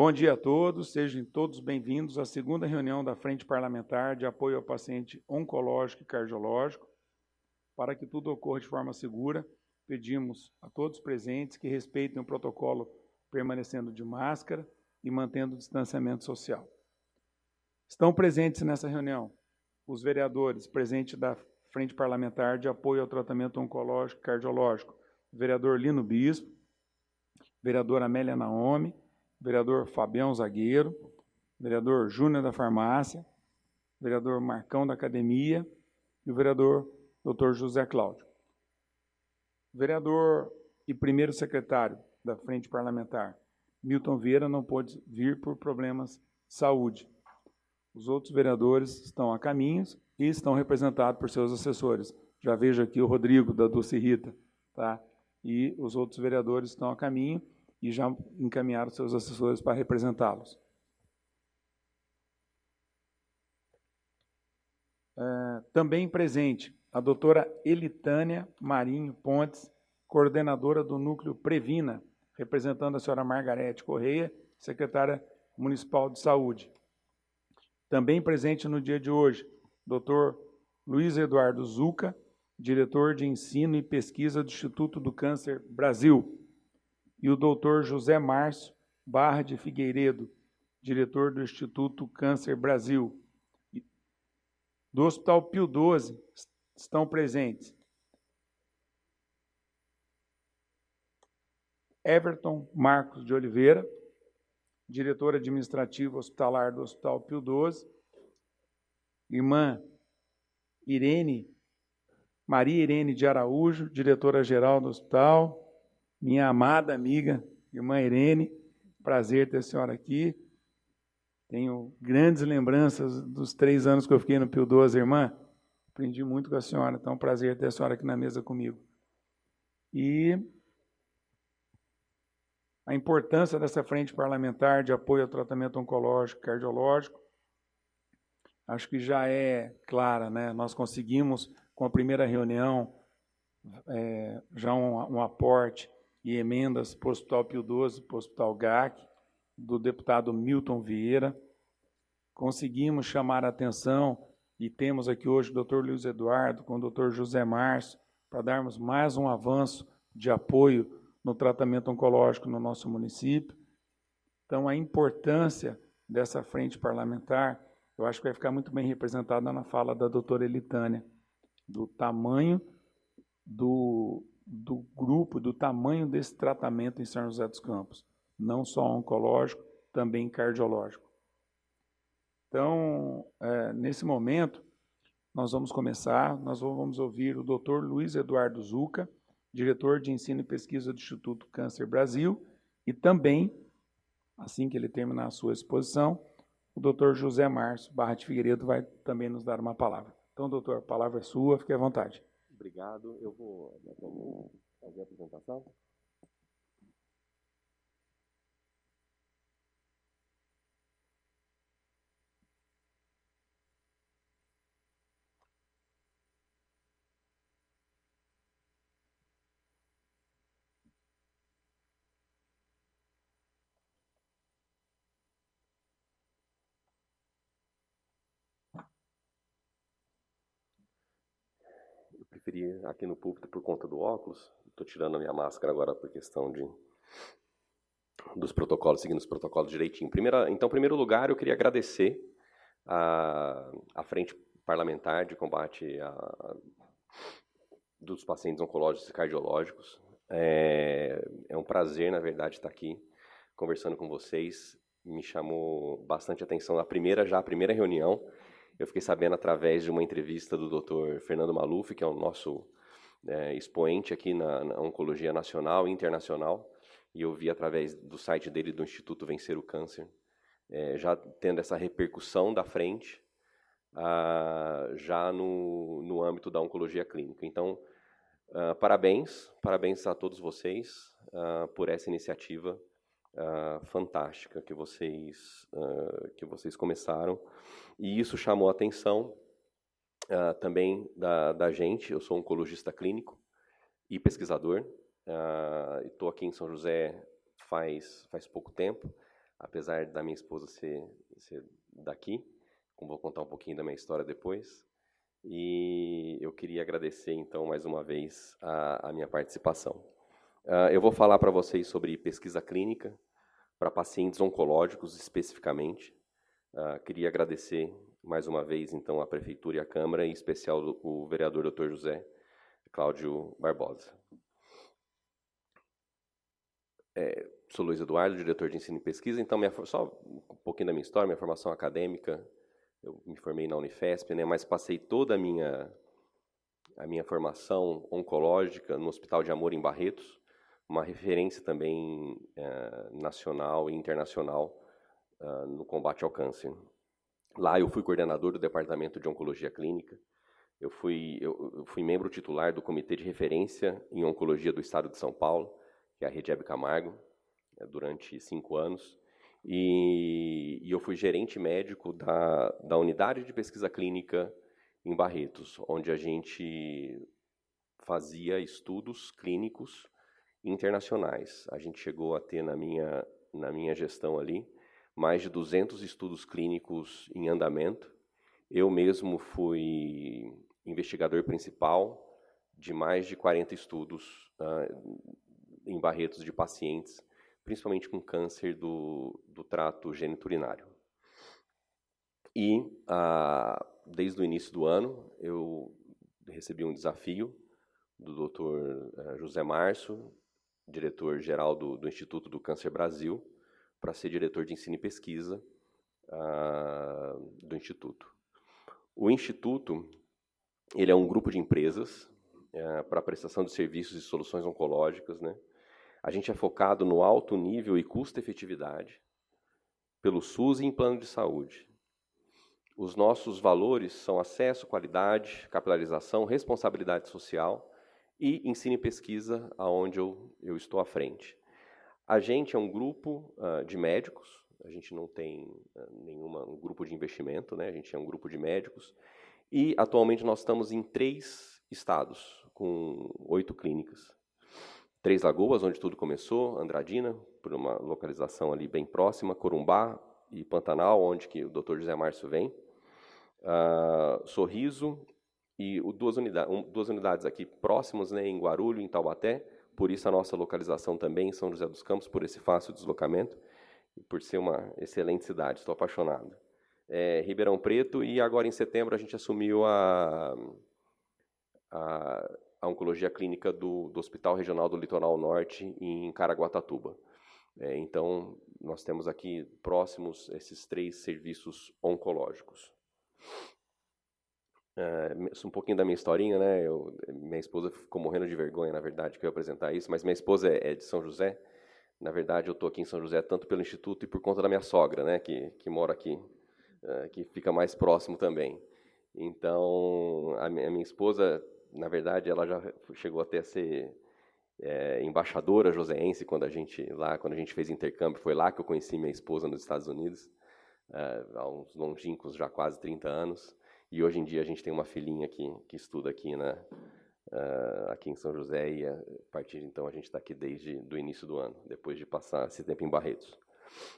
Bom dia a todos, sejam todos bem-vindos à segunda reunião da Frente Parlamentar de Apoio ao Paciente Oncológico e Cardiológico. Para que tudo ocorra de forma segura, pedimos a todos presentes que respeitem o protocolo permanecendo de máscara e mantendo o distanciamento social. Estão presentes nessa reunião os vereadores presentes da Frente Parlamentar de Apoio ao Tratamento Oncológico e Cardiológico, o vereador Lino Bispo, vereadora Amélia Naomi, vereador Fabião Zagueiro, vereador Júnior da Farmácia, vereador Marcão da Academia e o vereador Dr. José Cláudio. Vereador e primeiro secretário da Frente Parlamentar, Milton Vieira, não pôde vir por problemas de saúde. Os outros vereadores estão a caminhos e estão representados por seus assessores. Já vejo aqui o Rodrigo, da Dulce Rita, tá? E os outros vereadores estão a caminho e já encaminharam seus assessores para representá-los. Também presente a doutora Elitânia Marinho Pontes, coordenadora do Núcleo Previna, representando a senhora Margarete Correia, secretária municipal de saúde. Também presente no dia de hoje, doutor Luiz Eduardo Zucca, diretor de Ensino e Pesquisa do Instituto do Câncer Brasil, e o doutor José Márcio Barra de Figueiredo, diretor do Instituto Câncer Brasil. Do Hospital Pio XII estão presentes Everton Marcos de Oliveira, diretor administrativo hospitalar do Hospital Pio XII, irmã Maria Irene de Araújo, diretora-geral do hospital, minha amada amiga, irmã Irene, prazer ter a senhora aqui. Tenho grandes lembranças dos 3 anos que eu fiquei no Pio XII, irmã. Aprendi muito com a senhora, então é um prazer ter a senhora aqui na mesa comigo. E a importância dessa frente parlamentar de apoio ao tratamento oncológico e cardiológico, acho que já é clara, né? Nós conseguimos, com a primeira reunião, já um aporte e emendas para o Hospital Pio XII, para o Hospital GAC, do deputado Milton Vieira. Conseguimos chamar a atenção e temos aqui hoje o Dr. Luiz Eduardo com o Dr. José Márcio para darmos mais um avanço de apoio no tratamento oncológico no nosso município. Então, a importância dessa frente parlamentar, eu acho que vai ficar muito bem representada na fala da doutora Elitânia, do tamanho do grupo, do tamanho desse tratamento em São José dos Campos, não só oncológico, também cardiológico. Então, nesse momento, nós vamos ouvir o Dr. Luiz Eduardo Zucca, diretor de Ensino e Pesquisa do Instituto Câncer Brasil, e também, assim que ele terminar a sua exposição, o Dr. José Márcio Barra de Figueiredo vai também nos dar uma palavra. Então, doutor, a palavra é sua, fique à vontade. Obrigado. Eu vou fazer a apresentação. Preferi aqui no púlpito por conta do óculos. Estou tirando a minha máscara agora por questão dos protocolos, seguindo os protocolos direitinho. Em primeiro lugar, eu queria agradecer a Frente Parlamentar de Combate dos Pacientes Oncológicos e Cardiológicos. É um prazer, na verdade, estar aqui conversando com vocês. Me chamou bastante atenção a primeira reunião. Eu fiquei sabendo através de uma entrevista do Dr. Fernando Maluf, que é o nosso expoente aqui na Oncologia Nacional e Internacional, e eu vi através do site dele, do Instituto Vencer o Câncer, já tendo essa repercussão da frente, já no âmbito da oncologia clínica. Então, parabéns a todos vocês por essa iniciativa fantástica que vocês começaram, e isso chamou a atenção também da gente. Eu sou oncologista clínico e pesquisador, estou aqui em São José faz pouco tempo. apesar da minha esposa ser daqui, como vou contar um pouquinho da minha história depois. E eu queria agradecer, então, mais uma vez, a minha participação. Eu vou falar para vocês sobre pesquisa clínica para pacientes oncológicos, especificamente. Queria agradecer, mais uma vez, então, a Prefeitura e a Câmara, em especial o vereador Dr. José Cláudio Barbosa. Sou Luiz Eduardo, diretor de ensino e pesquisa. Então, só um pouquinho da minha história, minha formação acadêmica. Eu me formei na Unifesp, né, mas passei toda a minha formação oncológica no Hospital de Amor, em Barretos, uma referência também nacional e internacional no combate ao câncer. Lá eu fui coordenador do Departamento de Oncologia Clínica. Eu fui membro titular do Comitê de Referência em Oncologia do Estado de São Paulo, que é a Rede Hebe Camargo, durante 5 anos. E eu fui gerente médico da unidade de pesquisa clínica em Barretos, onde a gente fazia estudos clínicos internacionais. A gente chegou a ter, na minha gestão ali, mais de 200 estudos clínicos em andamento. Eu mesmo fui investigador principal de mais de 40 estudos em Barretos de pacientes, principalmente com câncer do trato geniturinário. E, desde o início do ano, eu recebi um desafio do Dr. José Março, diretor-geral do Instituto do Câncer Brasil, para ser diretor de ensino e pesquisa do Instituto. O Instituto ele é um grupo de empresas para a prestação de serviços e soluções oncológicas, né? A gente é focado no alto nível e custo-efetividade pelo SUS e em plano de saúde. Os nossos valores são acesso, qualidade, capilarização, responsabilidade social e ensino e pesquisa, aonde eu estou à frente. A gente é um grupo de médicos, a gente não tem um grupo de investimento, né? A gente é um grupo de médicos e atualmente nós estamos em 3 estados, com 8 clínicas. 3 Lagoas, onde tudo começou, Andradina, por uma localização ali bem próxima, Corumbá e Pantanal, onde que o Dr. José Março vem, Sorriso e 2 unidades aqui próximas, né, em Guarulhos, em Taubaté, por isso a nossa localização também em São José dos Campos, por esse fácil deslocamento, e por ser uma excelente cidade, estou apaixonado. Ribeirão Preto, e agora em setembro a gente assumiu a oncologia clínica do Hospital Regional do Litoral Norte, em Caraguatatuba. Então, nós temos aqui próximos esses 3 serviços oncológicos. Um pouquinho da minha historinha, né? Minha esposa ficou morrendo de vergonha, na verdade, que eu ia apresentar isso, mas minha esposa é de São José. Na verdade, eu estou aqui em São José tanto pelo Instituto e por conta da minha sogra, né? Que mora aqui, que fica mais próximo também. Então, a minha esposa, na verdade, ela já chegou até a ser embaixadora joseense quando a gente fez intercâmbio. Foi lá que eu conheci minha esposa nos Estados Unidos, há uns longínquos já quase 30 anos. E hoje em dia a gente tem uma filhinha que estuda aqui, aqui em São José, e a partir de então a gente está aqui desde o início do ano, depois de passar esse tempo em Barretos.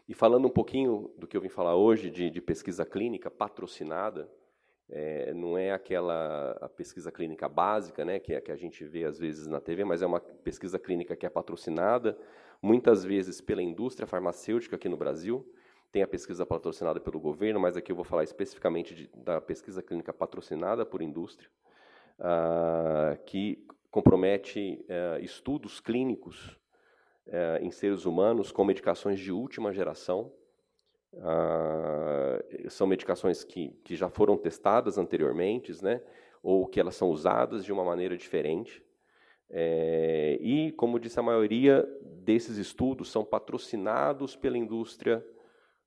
E falando um pouquinho do que eu vim falar hoje de pesquisa clínica patrocinada, não é a pesquisa clínica básica, né, que a gente vê às vezes na TV, mas é uma pesquisa clínica que é patrocinada, muitas vezes pela indústria farmacêutica aqui no Brasil. Tem a pesquisa patrocinada pelo governo, mas aqui eu vou falar especificamente da pesquisa clínica patrocinada por indústria, que compromete estudos clínicos em seres humanos com medicações de última geração. São medicações que já foram testadas anteriormente, né, ou que elas são usadas de uma maneira diferente. E, como disse, a maioria desses estudos são patrocinados pela indústria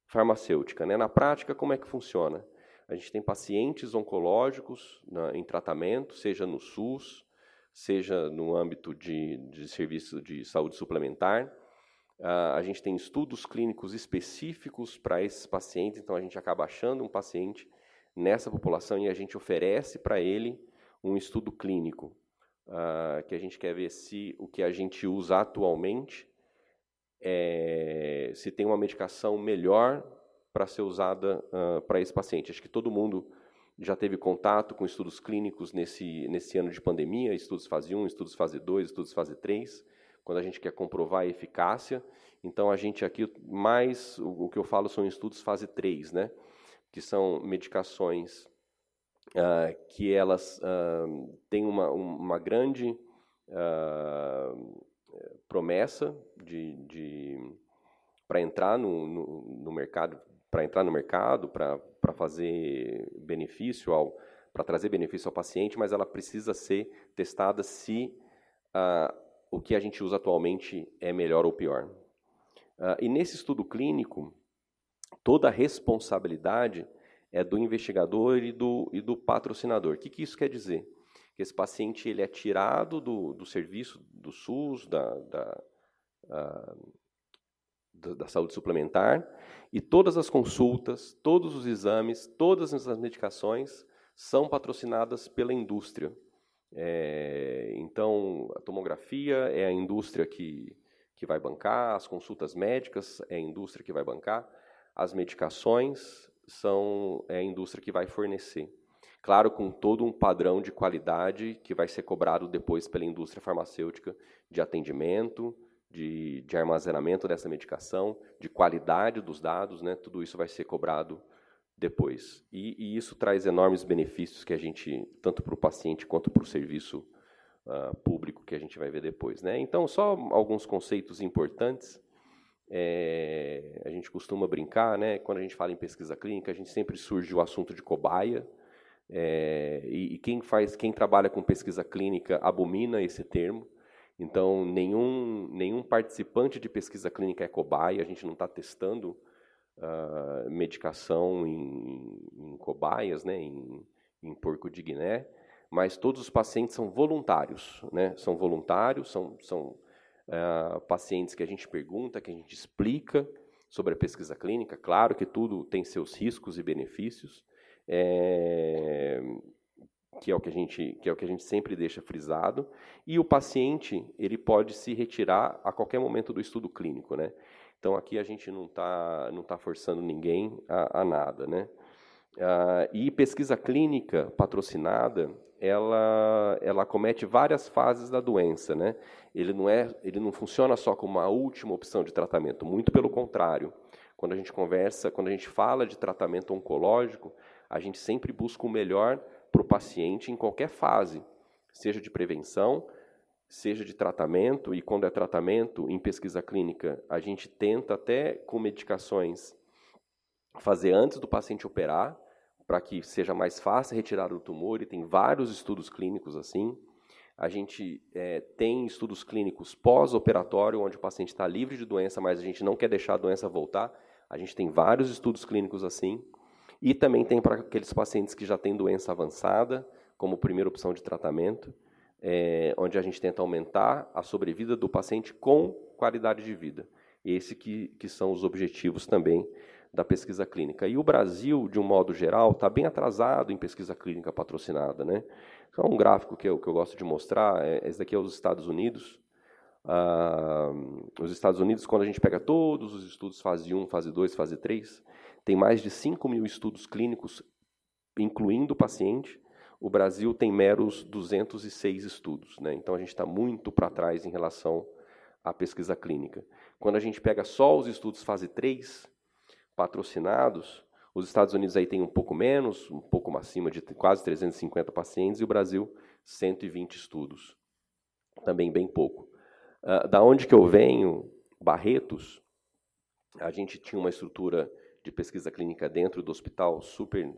farmacêutica, né? Na prática, como é que funciona? A gente tem pacientes oncológicos em tratamento, seja no SUS, seja no âmbito de serviço de saúde suplementar. A gente tem estudos clínicos específicos para esses pacientes, então a gente acaba achando um paciente nessa população e a gente oferece para ele um estudo clínico, que a gente quer ver se o que a gente usa atualmente se tem uma medicação melhor para ser usada para esse paciente. Acho que todo mundo já teve contato com estudos clínicos nesse ano de pandemia, estudos fase 1, estudos fase 2, estudos fase 3, quando a gente quer comprovar a eficácia. Então, a gente aqui, mais o que eu falo são estudos fase 3, né? Que são medicações que elas têm uma grande promessa para entrar no mercado, para fazer benefício para trazer benefício ao paciente, mas ela precisa ser testada se o que a gente usa atualmente é melhor ou pior. E nesse estudo clínico, toda a responsabilidade é do investigador e do patrocinador. O que isso quer dizer? Que esse paciente ele é tirado do serviço do SUS, da saúde suplementar, e todas as consultas, todos os exames, todas as medicações são patrocinadas pela indústria. Então, a tomografia é a indústria que vai bancar, as consultas médicas é a indústria que vai bancar, as medicações é a indústria que vai fornecer. Claro, com todo um padrão de qualidade que vai ser cobrado depois pela indústria farmacêutica de atendimento, de armazenamento dessa medicação, de qualidade dos dados, né? Tudo isso vai ser cobrado depois. E isso traz enormes benefícios que a gente, tanto para o paciente quanto para o serviço público, que a gente vai ver depois, né? Então, só alguns conceitos importantes. A gente costuma brincar, né? Quando a gente fala em pesquisa clínica, a gente sempre surge o assunto de cobaia. E quem trabalha com pesquisa clínica abomina esse termo. Então, nenhum participante de pesquisa clínica é cobaia, a gente não está testando medicação em cobaias, né, em porco de Guiné, mas todos os pacientes são voluntários, né, são voluntários, são pacientes que a gente pergunta, que a gente explica sobre a pesquisa clínica. Claro que tudo tem seus riscos e benefícios, que é o que a gente sempre deixa frisado, e o paciente ele pode se retirar a qualquer momento do estudo clínico, né? Então aqui a gente não tá forçando ninguém a nada, né? E pesquisa clínica patrocinada, ela acomete várias fases da doença, né? Ele não funciona só como a última opção de tratamento, muito pelo contrário. Quando a gente fala de tratamento oncológico, a gente sempre busca o melhor para o paciente em qualquer fase, seja de prevenção, seja de tratamento, e quando é tratamento, em pesquisa clínica, a gente tenta até com medicações fazer antes do paciente operar, para que seja mais fácil retirar o tumor, e tem vários estudos clínicos assim. A gente tem estudos clínicos pós-operatório, onde o paciente está livre de doença, mas a gente não quer deixar a doença voltar. A gente tem vários estudos clínicos assim. E também tem para aqueles pacientes que já têm doença avançada, como primeira opção de tratamento, onde a gente tenta aumentar a sobrevida do paciente com qualidade de vida. Esse que são os objetivos também da pesquisa clínica. E o Brasil, de um modo geral, está bem atrasado em pesquisa clínica patrocinada, né? Então, um gráfico que eu gosto de mostrar, esse daqui é os Estados Unidos. Os Estados Unidos, quando a gente pega todos os estudos fase 1, fase 2, fase 3, tem mais de 5.000 estudos clínicos, incluindo o paciente. O Brasil tem meros 206 estudos, né? Então, a gente está muito para trás em relação à pesquisa clínica. Quando a gente pega só os estudos fase 3, patrocinados, os Estados Unidos aí tem um pouco menos, um pouco acima de quase 350 pacientes, e o Brasil, 120 estudos. Também bem pouco. Da onde que eu venho, Barretos, a gente tinha uma estrutura de pesquisa clínica dentro do hospital super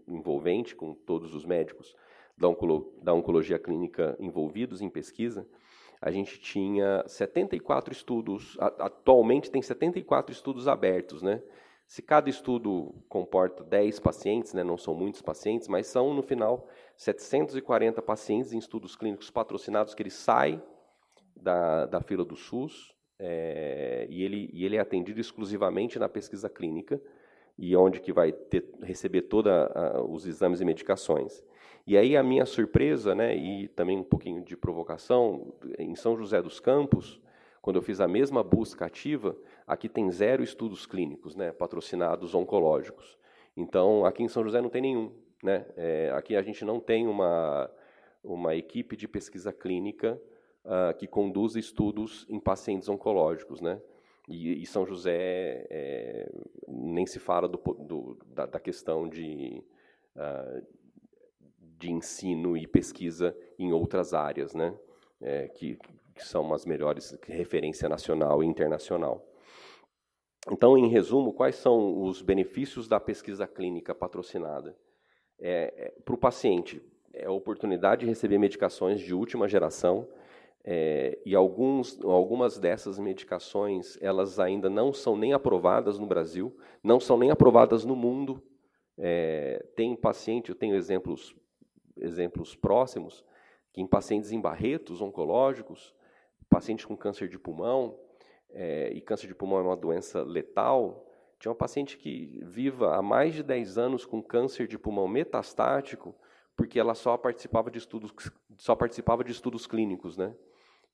envolvente, com todos os médicos da oncologia clínica envolvidos em pesquisa. A gente tinha 74 estudos, atualmente tem 74 estudos abertos, né? Se cada estudo comporta 10 pacientes, né, não são muitos pacientes, mas são, no final, 740 pacientes em estudos clínicos patrocinados que ele sai da fila do SUS, e ele é atendido exclusivamente na pesquisa clínica, e onde que vai receber todos os exames e medicações. E aí a minha surpresa, né, e também um pouquinho de provocação, em São José dos Campos, Quando eu fiz a mesma busca ativa, aqui tem 0 estudos clínicos, né, patrocinados oncológicos. Então, aqui em São José não tem nenhum, né? Aqui a gente não tem uma equipe de pesquisa clínica que conduza estudos em pacientes oncológicos, né? E São José nem se fala da questão de ensino e pesquisa em outras áreas, né? Que são as melhores, referência nacional e internacional. Então, em resumo, quais são os benefícios da pesquisa clínica patrocinada? Para o paciente, é a oportunidade de receber medicações de última geração, e algumas dessas medicações, elas ainda não são nem aprovadas no Brasil, não são nem aprovadas no mundo. Tem paciente, eu tenho exemplos próximos, que em pacientes em barretos oncológicos, pacientes com câncer de pulmão, e câncer de pulmão é uma doença letal, tinha uma paciente que viva há mais de 10 anos com câncer de pulmão metastático, porque ela só participava de estudos clínicos, né?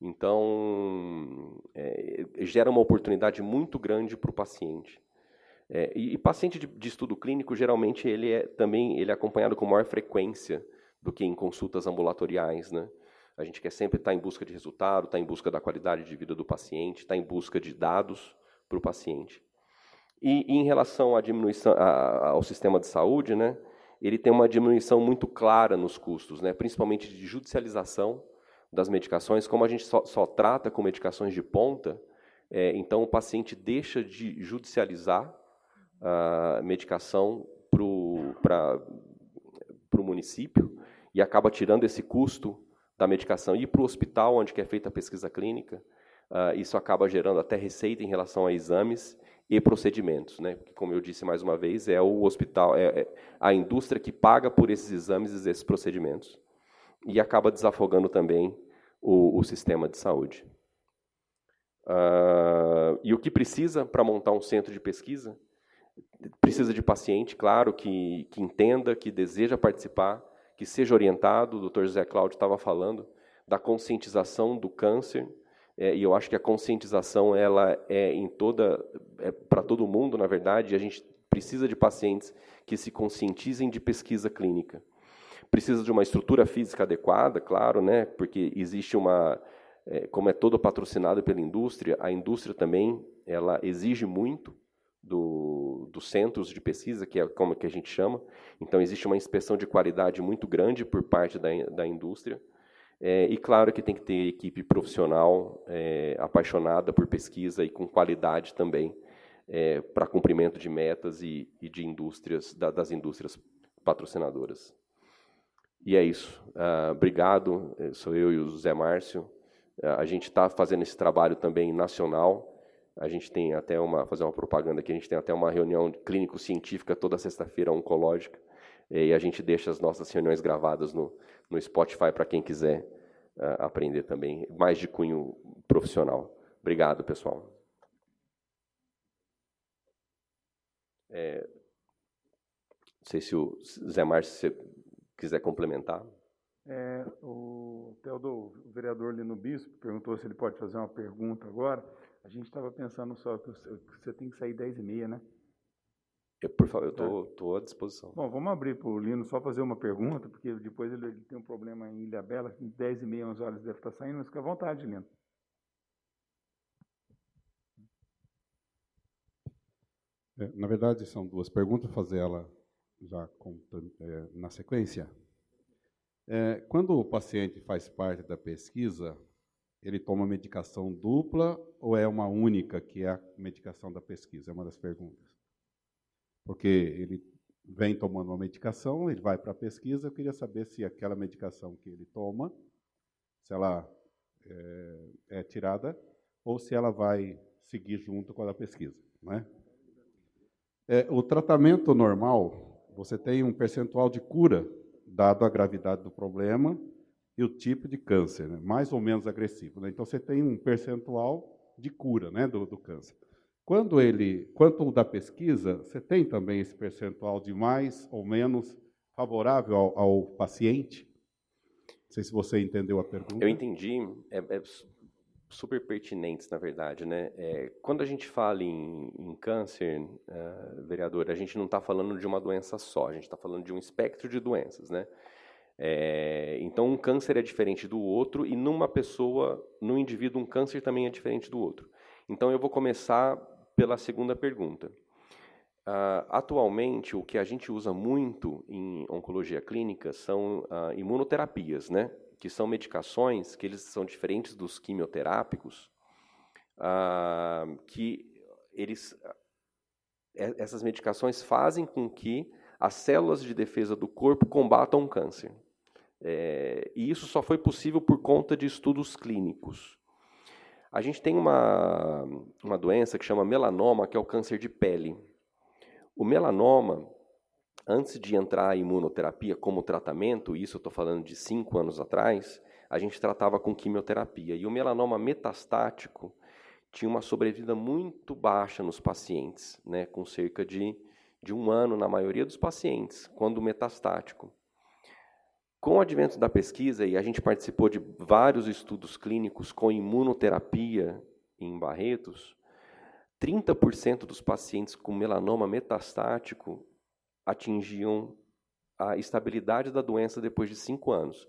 Então, gera uma oportunidade muito grande para o paciente. E paciente de estudo clínico, geralmente, ele é acompanhado com maior frequência do que em consultas ambulatoriais, né? A gente quer sempre estar em busca de resultado, estar em busca da qualidade de vida do paciente, estar em busca de dados para o paciente. E em relação à diminuição ao sistema de saúde, né, ele tem uma diminuição muito clara nos custos, né, principalmente de judicialização das medicações. Como a gente só trata com medicações de ponta, então o paciente deixa de judicializar a medicação para o município e acaba tirando esse custo da medicação e ir para o hospital onde é feita a pesquisa clínica. Isso acaba gerando até receita em relação a exames e procedimentos, né? Porque, como eu disse mais uma vez, é o hospital, a indústria que paga por esses exames e esses procedimentos. E acaba desafogando também o sistema de saúde. E o que precisa para montar um centro de pesquisa? Precisa de paciente, claro, que entenda, que deseja participar, que seja orientado. O Dr. José Cláudio estava falando da conscientização do câncer, e eu acho que a conscientização ela para todo mundo, na verdade, e a gente precisa de pacientes que se conscientizem de pesquisa clínica. Precisa de uma estrutura física adequada, claro, né, porque existe como é todo patrocinado pela indústria, a indústria também ela exige muito dos centros de pesquisa, que é como que a gente chama. Então, existe uma inspeção de qualidade muito grande por parte da indústria. E, claro, que tem que ter equipe profissional apaixonada por pesquisa e com qualidade também para cumprimento de metas e de indústrias, das indústrias patrocinadoras. E é isso. Obrigado. Sou eu e o Zé Márcio. A gente está fazendo esse trabalho também nacional. A gente tem até fazer uma propaganda aqui, a gente tem até uma reunião clínico-científica toda sexta-feira oncológica, e a gente deixa as nossas reuniões gravadas no Spotify para quem quiser aprender também, mais de cunho profissional. Obrigado, pessoal. Não sei se o Zé Márcio, se você quiser complementar. O vereador Lino Bispo perguntou se ele pode fazer uma pergunta agora. A gente estava pensando só que você tem que sair 10h30, né? Por favor, eu estou à disposição. Bom, vamos abrir para o Lino só fazer uma pergunta, porque depois ele tem um problema em Ilhabela, 10h30, 11 horas deve estar saindo, mas fica à vontade, Lino. Na verdade, são duas perguntas, vou fazer ela já na sequência. Quando o paciente faz parte da pesquisa, ele toma medicação dupla ou é uma única, que é a medicação da pesquisa? É uma das perguntas. Porque ele vem tomando uma medicação, ele vai para a pesquisa, eu queria saber se aquela medicação que ele toma, se ela é tirada ou se ela vai seguir junto com a da pesquisa, né? O tratamento normal, você tem um percentual de cura, dado a gravidade do problema e o tipo de câncer, né? Mais ou menos agressivo, né? Então, você tem um percentual de cura, né, do câncer. Quanto o da pesquisa, você tem também esse percentual de mais ou menos favorável ao paciente? Não sei se você entendeu a pergunta. Eu entendi. super pertinentes, na verdade, né? Quando a gente fala em câncer, vereador, a gente não está falando de uma doença só, a gente está falando de um espectro de doenças, né? Então, um câncer é diferente do outro e numa pessoa, num indivíduo, um câncer também é diferente do outro. Então, eu vou começar pela segunda pergunta. Atualmente, o que a gente usa muito em oncologia clínica são imunoterapias, né? Que são medicações que eles são diferentes dos quimioterápicos, essas medicações fazem com que as células de defesa do corpo combatam o câncer. E isso só foi possível por conta de estudos clínicos. A gente tem uma doença que chama melanoma, que é o câncer de pele. O melanoma, antes de entrar a imunoterapia como tratamento, isso eu estou falando de 5 anos atrás, a gente tratava com quimioterapia. E o melanoma metastático tinha uma sobrevida muito baixa nos pacientes, né, com cerca de 1 ano na maioria dos pacientes, quando metastático. Com o advento da pesquisa, e a gente participou de vários estudos clínicos com imunoterapia em Barretos, 30% dos pacientes com melanoma metastático atingiam a estabilidade da doença depois de 5 anos.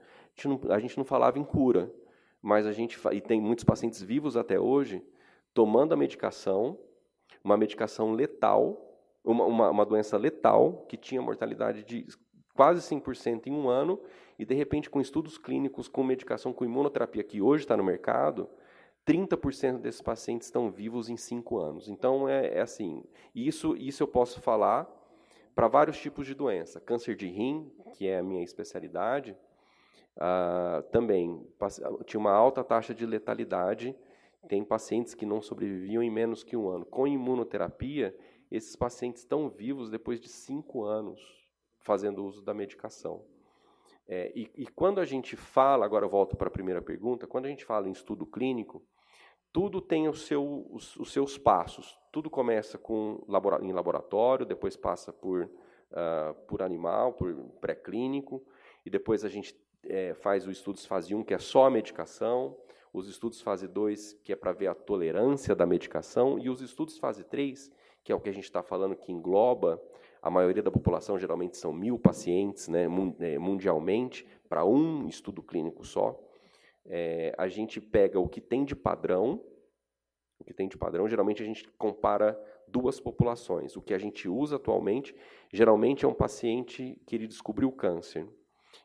A gente não falava em cura, mas e tem muitos pacientes vivos até hoje, tomando a medicação, uma medicação letal, uma doença letal, que tinha mortalidade de quase 5% em 1 ano, e de repente com estudos clínicos, com medicação com imunoterapia, que hoje está no mercado, 30% desses pacientes estão vivos em 5 anos. Então, assim, isso eu posso falar para vários tipos de doença. Câncer de rim, que é a minha especialidade, também tinha uma alta taxa de letalidade. Tem pacientes que não sobreviviam em menos que 1 ano. Com imunoterapia, esses pacientes estão vivos depois de 5 anos fazendo uso da medicação. E quando a gente fala, agora eu volto para a primeira pergunta, quando a gente fala em estudo clínico, tudo tem os seus passos. Tudo começa em laboratório, depois passa por animal, por pré-clínico, e depois a gente faz o estudos fase 1, que é só a medicação, os estudos fase 2, que é para ver a tolerância da medicação, e os estudos fase 3, que é o que a gente está falando, que engloba a maioria da população, geralmente são 1.000 pacientes, né, mundialmente, para um estudo clínico só. A gente pega o que tem de padrão, geralmente a gente compara 2 populações. O que a gente usa atualmente, geralmente é um paciente que ele descobriu o câncer.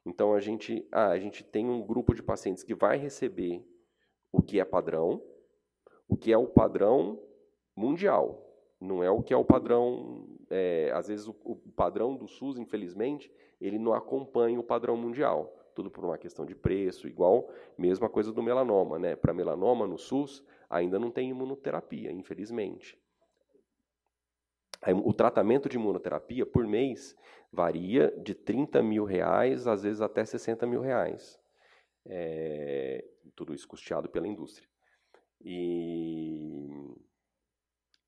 Então, a gente tem um grupo de pacientes que vai receber o que é padrão, o que é o padrão mundial. Não é o que é o padrão... às vezes, o padrão do SUS, infelizmente, ele não acompanha o padrão mundial. Tudo por uma questão de preço, igual, mesma coisa do melanoma, né? Para melanoma, no SUS, ainda não tem imunoterapia, infelizmente. O tratamento de imunoterapia, por mês, varia de R$30 mil, às vezes até R$60 mil. Tudo isso custeado pela indústria.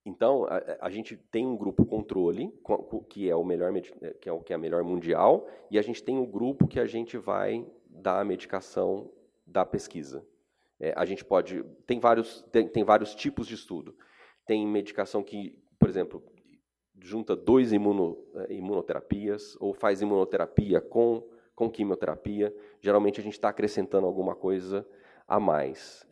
Então, a gente tem um grupo controle, que é o melhor, que é a melhor mundial, e a gente tem um grupo que a gente vai dar a medicação da pesquisa. A gente pode... Tem vários tipos de estudo. Tem medicação que, por exemplo, junta 2 imunoterapias, ou faz imunoterapia com quimioterapia. Geralmente, a gente está acrescentando alguma coisa a mais,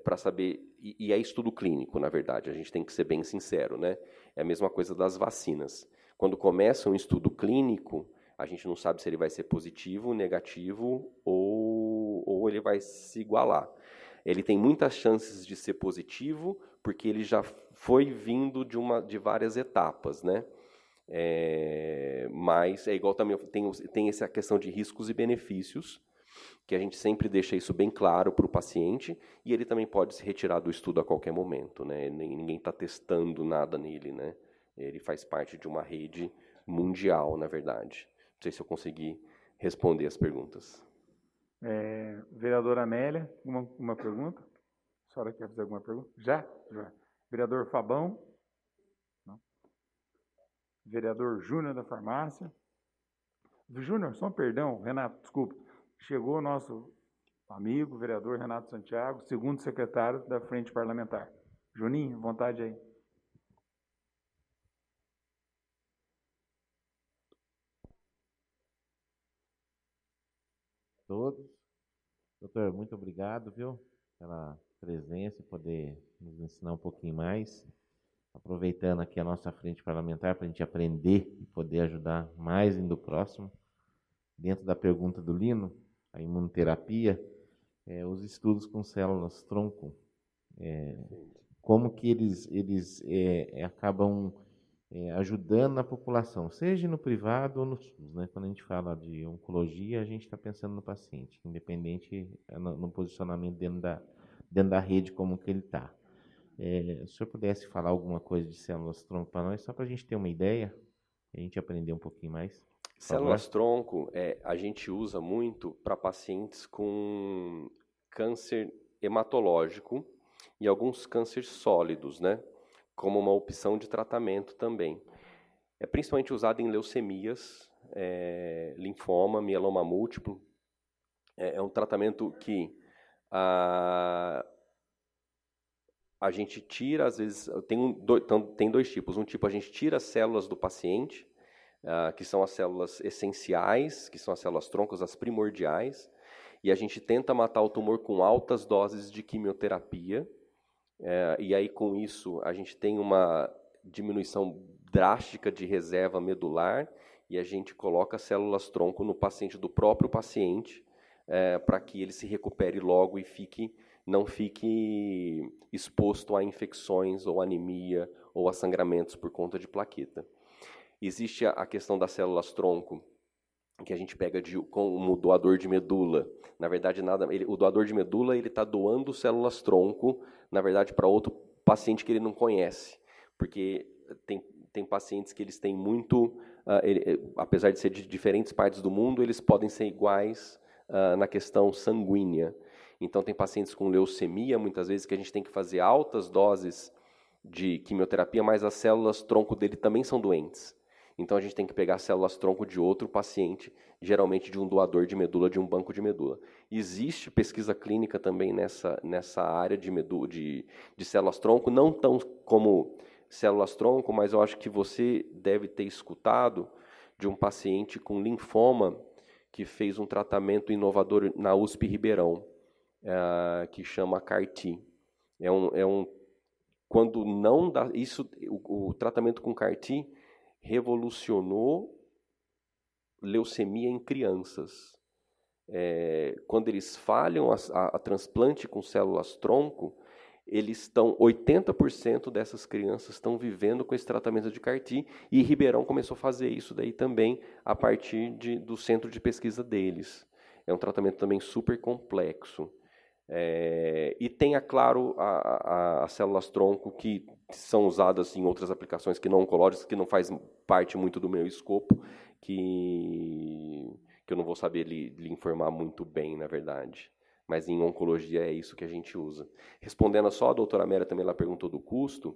para saber... E é estudo clínico, na verdade, a gente tem que ser bem sincero, né? É a mesma coisa das vacinas. Quando começa um estudo clínico, a gente não sabe se ele vai ser positivo, negativo ou ele vai se igualar. Ele tem muitas chances de ser positivo, porque ele já foi vindo de várias etapas, né? Mas é igual também, tem essa questão de riscos e benefícios, que a gente sempre deixa isso bem claro para o paciente, e ele também pode se retirar do estudo a qualquer momento, né? Ninguém está testando nada nele, né? Ele faz parte de uma rede mundial, na verdade. Não sei se eu consegui responder as perguntas. Vereadora Amélia, uma pergunta? A senhora quer fazer alguma pergunta? Já? Vereador Fabão? Não. Vereador Júnior da Farmácia? Júnior, só um perdão, Renato, desculpa. Chegou o nosso amigo, vereador Renato Santiago, segundo secretário da Frente Parlamentar. Juninho, vontade aí. Todos. Doutor, muito obrigado, viu, pela presença e poder nos ensinar um pouquinho mais. Aproveitando aqui a nossa frente parlamentar para a gente aprender e poder ajudar mais ainda o próximo. Dentro da pergunta do Lino, a imunoterapia, os estudos com células tronco, como que eles acabam ajudando a população, seja no privado ou no SUS, né? Quando a gente fala de oncologia, a gente está pensando no paciente, independente no posicionamento dentro da rede como que ele está. Se o senhor pudesse falar alguma coisa de células tronco para nós, só para a gente ter uma ideia, a gente aprender um pouquinho mais. Células tronco, a gente usa muito para pacientes com câncer hematológico e alguns cânceres sólidos, né? Como uma opção de tratamento também. É principalmente usado em leucemias, linfoma, mieloma múltiplo. É um tratamento que a gente tira, às vezes, tem dois tipos. Um tipo a gente tira as células do paciente, que são as células essenciais, que são as células troncos, as primordiais, e a gente tenta matar o tumor com altas doses de quimioterapia, e aí com isso a gente tem uma diminuição drástica de reserva medular, e a gente coloca células tronco no paciente do próprio paciente, para que ele se recupere logo e não fique exposto a infecções ou anemia ou a sangramentos por conta de plaqueta. Existe a questão das células tronco, que a gente pega como doador de medula. Na verdade, o doador de medula está doando células tronco, na verdade, para outro paciente que ele não conhece. Porque tem pacientes que eles têm muito, apesar de ser de diferentes partes do mundo, eles podem ser iguais na questão sanguínea. Então, tem pacientes com leucemia, muitas vezes, que a gente tem que fazer altas doses de quimioterapia, mas as células tronco dele também são doentes. Então, a gente tem que pegar células tronco de outro paciente, geralmente de um doador de medula, de um banco de medula. Existe pesquisa clínica também nessa área de células tronco, não tão como células tronco, mas eu acho que você deve ter escutado de um paciente com linfoma que fez um tratamento inovador na USP Ribeirão, que chama CAR-T. Quando não dá isso, o tratamento com CAR-T revolucionou leucemia em crianças. Quando eles falham a transplante com células tronco, 80% dessas crianças estão vivendo com esse tratamento de CAR-T, e Ribeirão começou a fazer isso daí também a partir do centro de pesquisa deles. É um tratamento também super complexo. E tem, claro, as células tronco que são usadas em outras aplicações que não oncológicas, que não faz parte muito do meu escopo, que eu não vou saber lhe informar muito bem, na verdade. Mas em oncologia é isso que a gente usa. Respondendo só, a doutora Mera também ela perguntou do custo,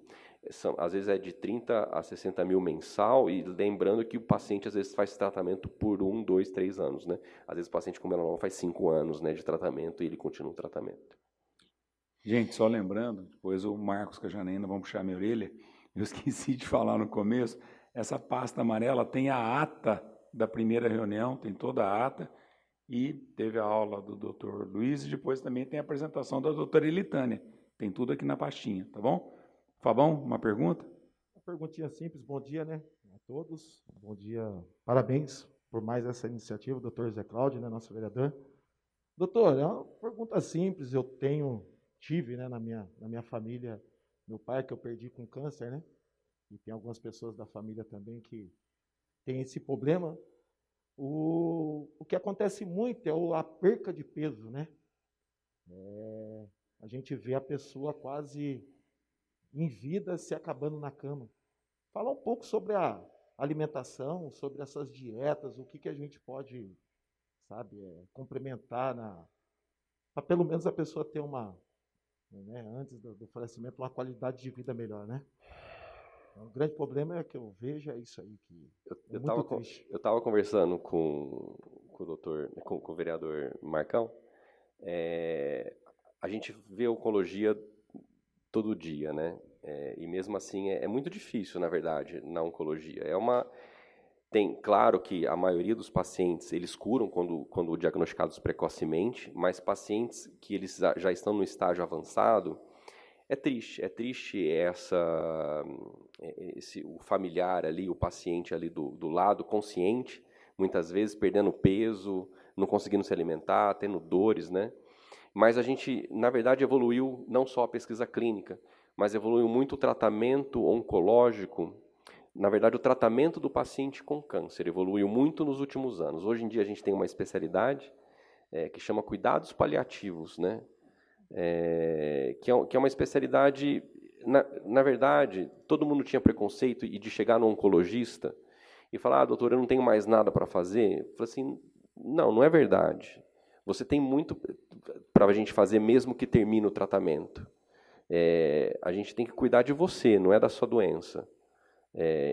às vezes é de 30 a 60 mil mensal, e lembrando que o paciente às vezes faz tratamento por 1, 2, 3 anos, né? Às vezes o paciente com melanoma faz 5 anos, né, de tratamento, e ele continua o tratamento. Gente, só lembrando, depois o Marcos com a Janaína vão puxar minha orelha, eu esqueci de falar no começo, essa pasta amarela tem a ata da primeira reunião, tem toda a ata, e teve a aula do Dr. Luiz, e depois também tem a apresentação da doutora Elitânia. Tem tudo aqui na pastinha, tá bom? Fabão, uma pergunta? Uma perguntinha simples, bom dia, né, a todos. Bom dia, parabéns por mais essa iniciativa, doutor Zé Cláudio, né, nosso vereador. Doutor, é uma pergunta simples, tive, né, na minha família, meu pai que eu perdi com câncer, né, e tem algumas pessoas da família também que têm esse problema. O que acontece muito é a perca de peso, né? A gente vê a pessoa quase em vida se acabando na cama. Fala um pouco sobre a alimentação, sobre essas dietas, o que a gente pode, sabe, complementar para pelo menos a pessoa ter né, antes do falecimento, uma qualidade de vida melhor, né? O grande problema que eu vejo é isso aí, que é muito triste. Eu estava conversando com o vereador Marcão, A gente vê oncologia todo dia, né? E mesmo assim é muito difícil, na verdade, na oncologia. Claro que a maioria dos pacientes, eles curam quando diagnosticados precocemente, mas pacientes que eles já estão no estágio avançado, é triste o familiar ali, o paciente ali do lado consciente, muitas vezes perdendo peso, não conseguindo se alimentar, tendo dores, né? Mas a gente, na verdade, evoluiu não só a pesquisa clínica, mas evoluiu muito o tratamento oncológico. Na verdade, o tratamento do paciente com câncer evoluiu muito nos últimos anos. Hoje em dia, a gente tem uma especialidade que chama cuidados paliativos, né? Que é uma especialidade, na verdade, todo mundo tinha preconceito de chegar no oncologista e falar, doutor, eu não tenho mais nada para fazer. Eu falei assim, não é verdade. Você tem muito para a gente fazer mesmo que termine o tratamento. A gente tem que cuidar de você, não é da sua doença.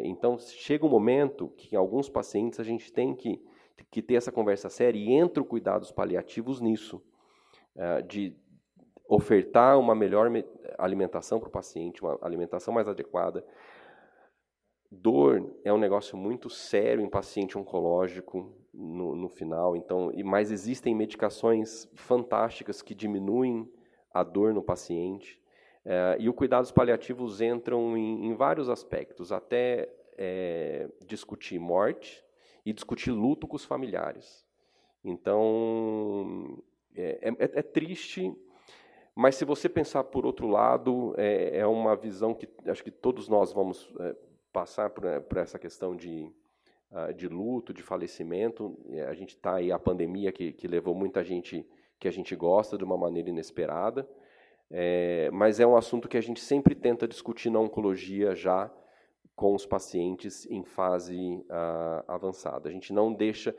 Então, chega um momento que em alguns pacientes a gente tem que ter essa conversa séria e entra o cuidados paliativos nisso, de ofertar uma melhor alimentação para o paciente, uma alimentação mais adequada. Dor é um negócio muito sério em paciente oncológico no final, mas existem medicações fantásticas que diminuem a dor no paciente. E os cuidados paliativos entram em vários aspectos, até discutir morte e discutir luto com os familiares. Então, é triste, mas se você pensar por outro lado, é uma visão que acho que todos nós vamos passar por essa questão de luto, de falecimento. A gente está aí, a pandemia que levou muita gente que a gente gosta de uma maneira inesperada, mas é um assunto que a gente sempre tenta discutir na oncologia já com os pacientes em fase avançada. A gente não deixa,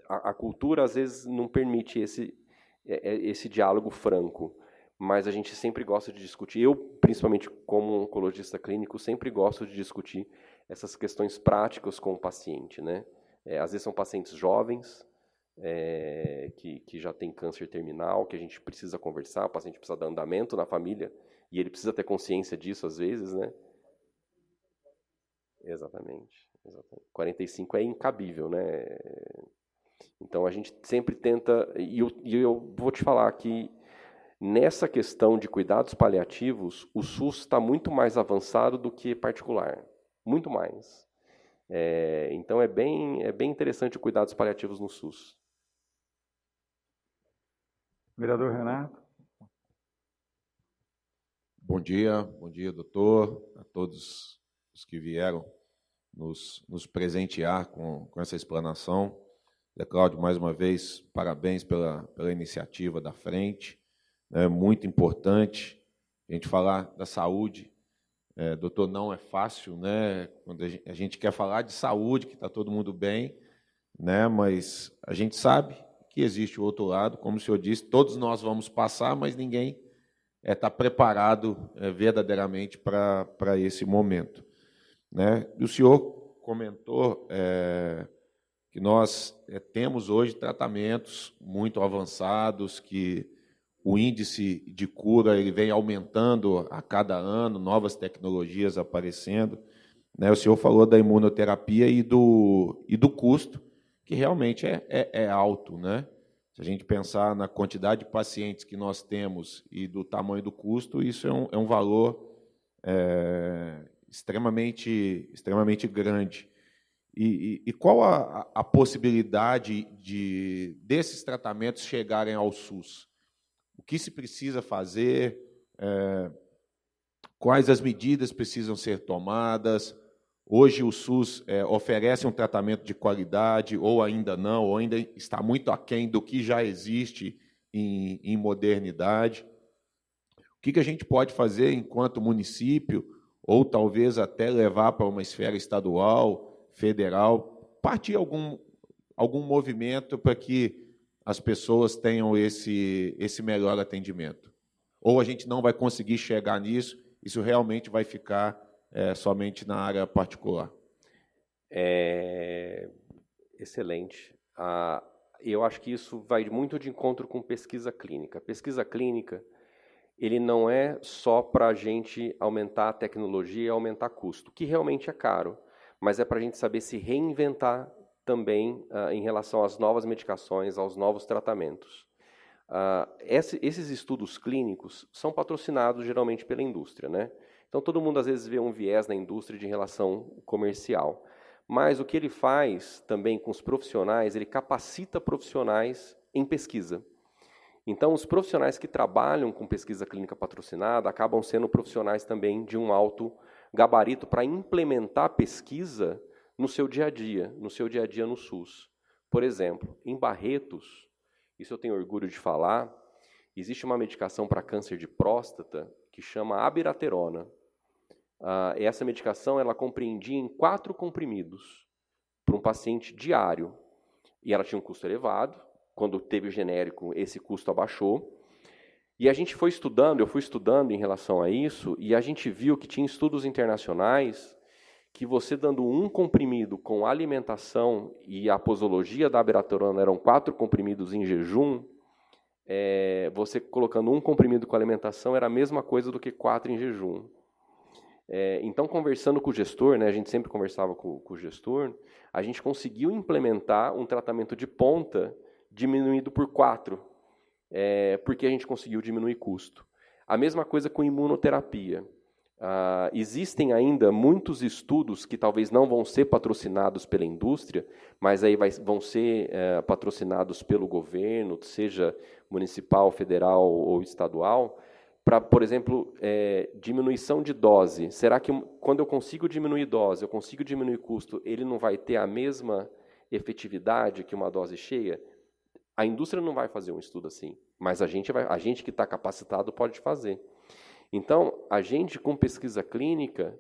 a cultura às vezes não permite esse diálogo franco, mas a gente sempre gosta de discutir. Eu, principalmente como oncologista clínico, sempre gosto de discutir essas questões práticas com o paciente, né? Às vezes são pacientes jovens, que já tem câncer terminal, que a gente precisa conversar, o paciente precisa dar andamento na família, e ele precisa ter consciência disso às vezes, né? Exatamente. 45 é incabível, né? Então a gente sempre tenta, e eu vou te falar que nessa questão de cuidados paliativos, o SUS está muito mais avançado do que particular, muito mais. Então é bem interessante cuidados paliativos no SUS. Vereador Renato. Bom dia, doutor, a todos os que vieram nos presentear com essa explanação. Zé Cláudio, mais uma vez, parabéns pela iniciativa da frente. É muito importante a gente falar da saúde. Doutor, não é fácil, né? Quando a gente quer falar de saúde, que está todo mundo bem, né? Mas a gente sabe que existe o outro lado, como o senhor disse, todos nós vamos passar, mas ninguém está preparado verdadeiramente para esse momento, né? E o senhor comentou que nós temos hoje tratamentos muito avançados, que o índice de cura ele vem aumentando a cada ano, novas tecnologias aparecendo, né? O senhor falou da imunoterapia e do custo, que realmente é alto, né? Se a gente pensar na quantidade de pacientes que nós temos e do tamanho do custo, isso é um valor extremamente grande. E qual a possibilidade desses tratamentos chegarem ao SUS? O que se precisa fazer? Quais as medidas precisam ser tomadas? Hoje o SUS oferece um tratamento de qualidade, ou ainda não, ou ainda está muito aquém do que já existe em modernidade. O que a gente pode fazer enquanto município, ou talvez até levar para uma esfera estadual, federal, partir algum movimento para que as pessoas tenham esse melhor atendimento? Ou a gente não vai conseguir chegar nisso, isso realmente vai ficar somente na área particular? Excelente. eu acho que isso vai muito de encontro com pesquisa clínica. Pesquisa clínica, ele não é só para a gente aumentar a tecnologia e aumentar custo, que realmente é caro, mas é para a gente saber se reinventar também em relação às novas medicações, aos novos tratamentos. Esses estudos clínicos são patrocinados geralmente pela indústria, né? Então, todo mundo às vezes vê um viés na indústria de relação comercial. Mas o que ele faz também com os profissionais, ele capacita profissionais em pesquisa. Então, os profissionais que trabalham com pesquisa clínica patrocinada acabam sendo profissionais também de um alto gabarito para implementar pesquisa no seu dia a dia no SUS. Por exemplo, em Barretos, isso eu tenho orgulho de falar, existe uma medicação para câncer de próstata que chama abiraterona. Essa medicação ela compreendia em 4 comprimidos para um paciente diário. E ela tinha um custo elevado. Quando teve o genérico, esse custo abaixou. E a gente foi estudando, eu fui estudando em relação a isso, e a gente viu que tinha estudos internacionais que você dando um comprimido com alimentação, e a posologia da abiraterona eram 4 comprimidos em jejum, você colocando um comprimido com alimentação era a mesma coisa do que 4 em jejum. Então, conversando com o gestor, né, a gente sempre conversava com o gestor, a gente conseguiu implementar um tratamento de ponta diminuído por 4, porque a gente conseguiu diminuir custo. A mesma coisa com imunoterapia. Existem ainda muitos estudos que talvez não vão ser patrocinados pela indústria, mas aí vão ser patrocinados pelo governo, seja municipal, federal ou estadual, para, por exemplo, diminuição de dose. Será que quando eu consigo diminuir dose, eu consigo diminuir custo, ele não vai ter a mesma efetividade que uma dose cheia? A indústria não vai fazer um estudo assim, mas a gente que está capacitado pode fazer. Então, a gente, com pesquisa clínica,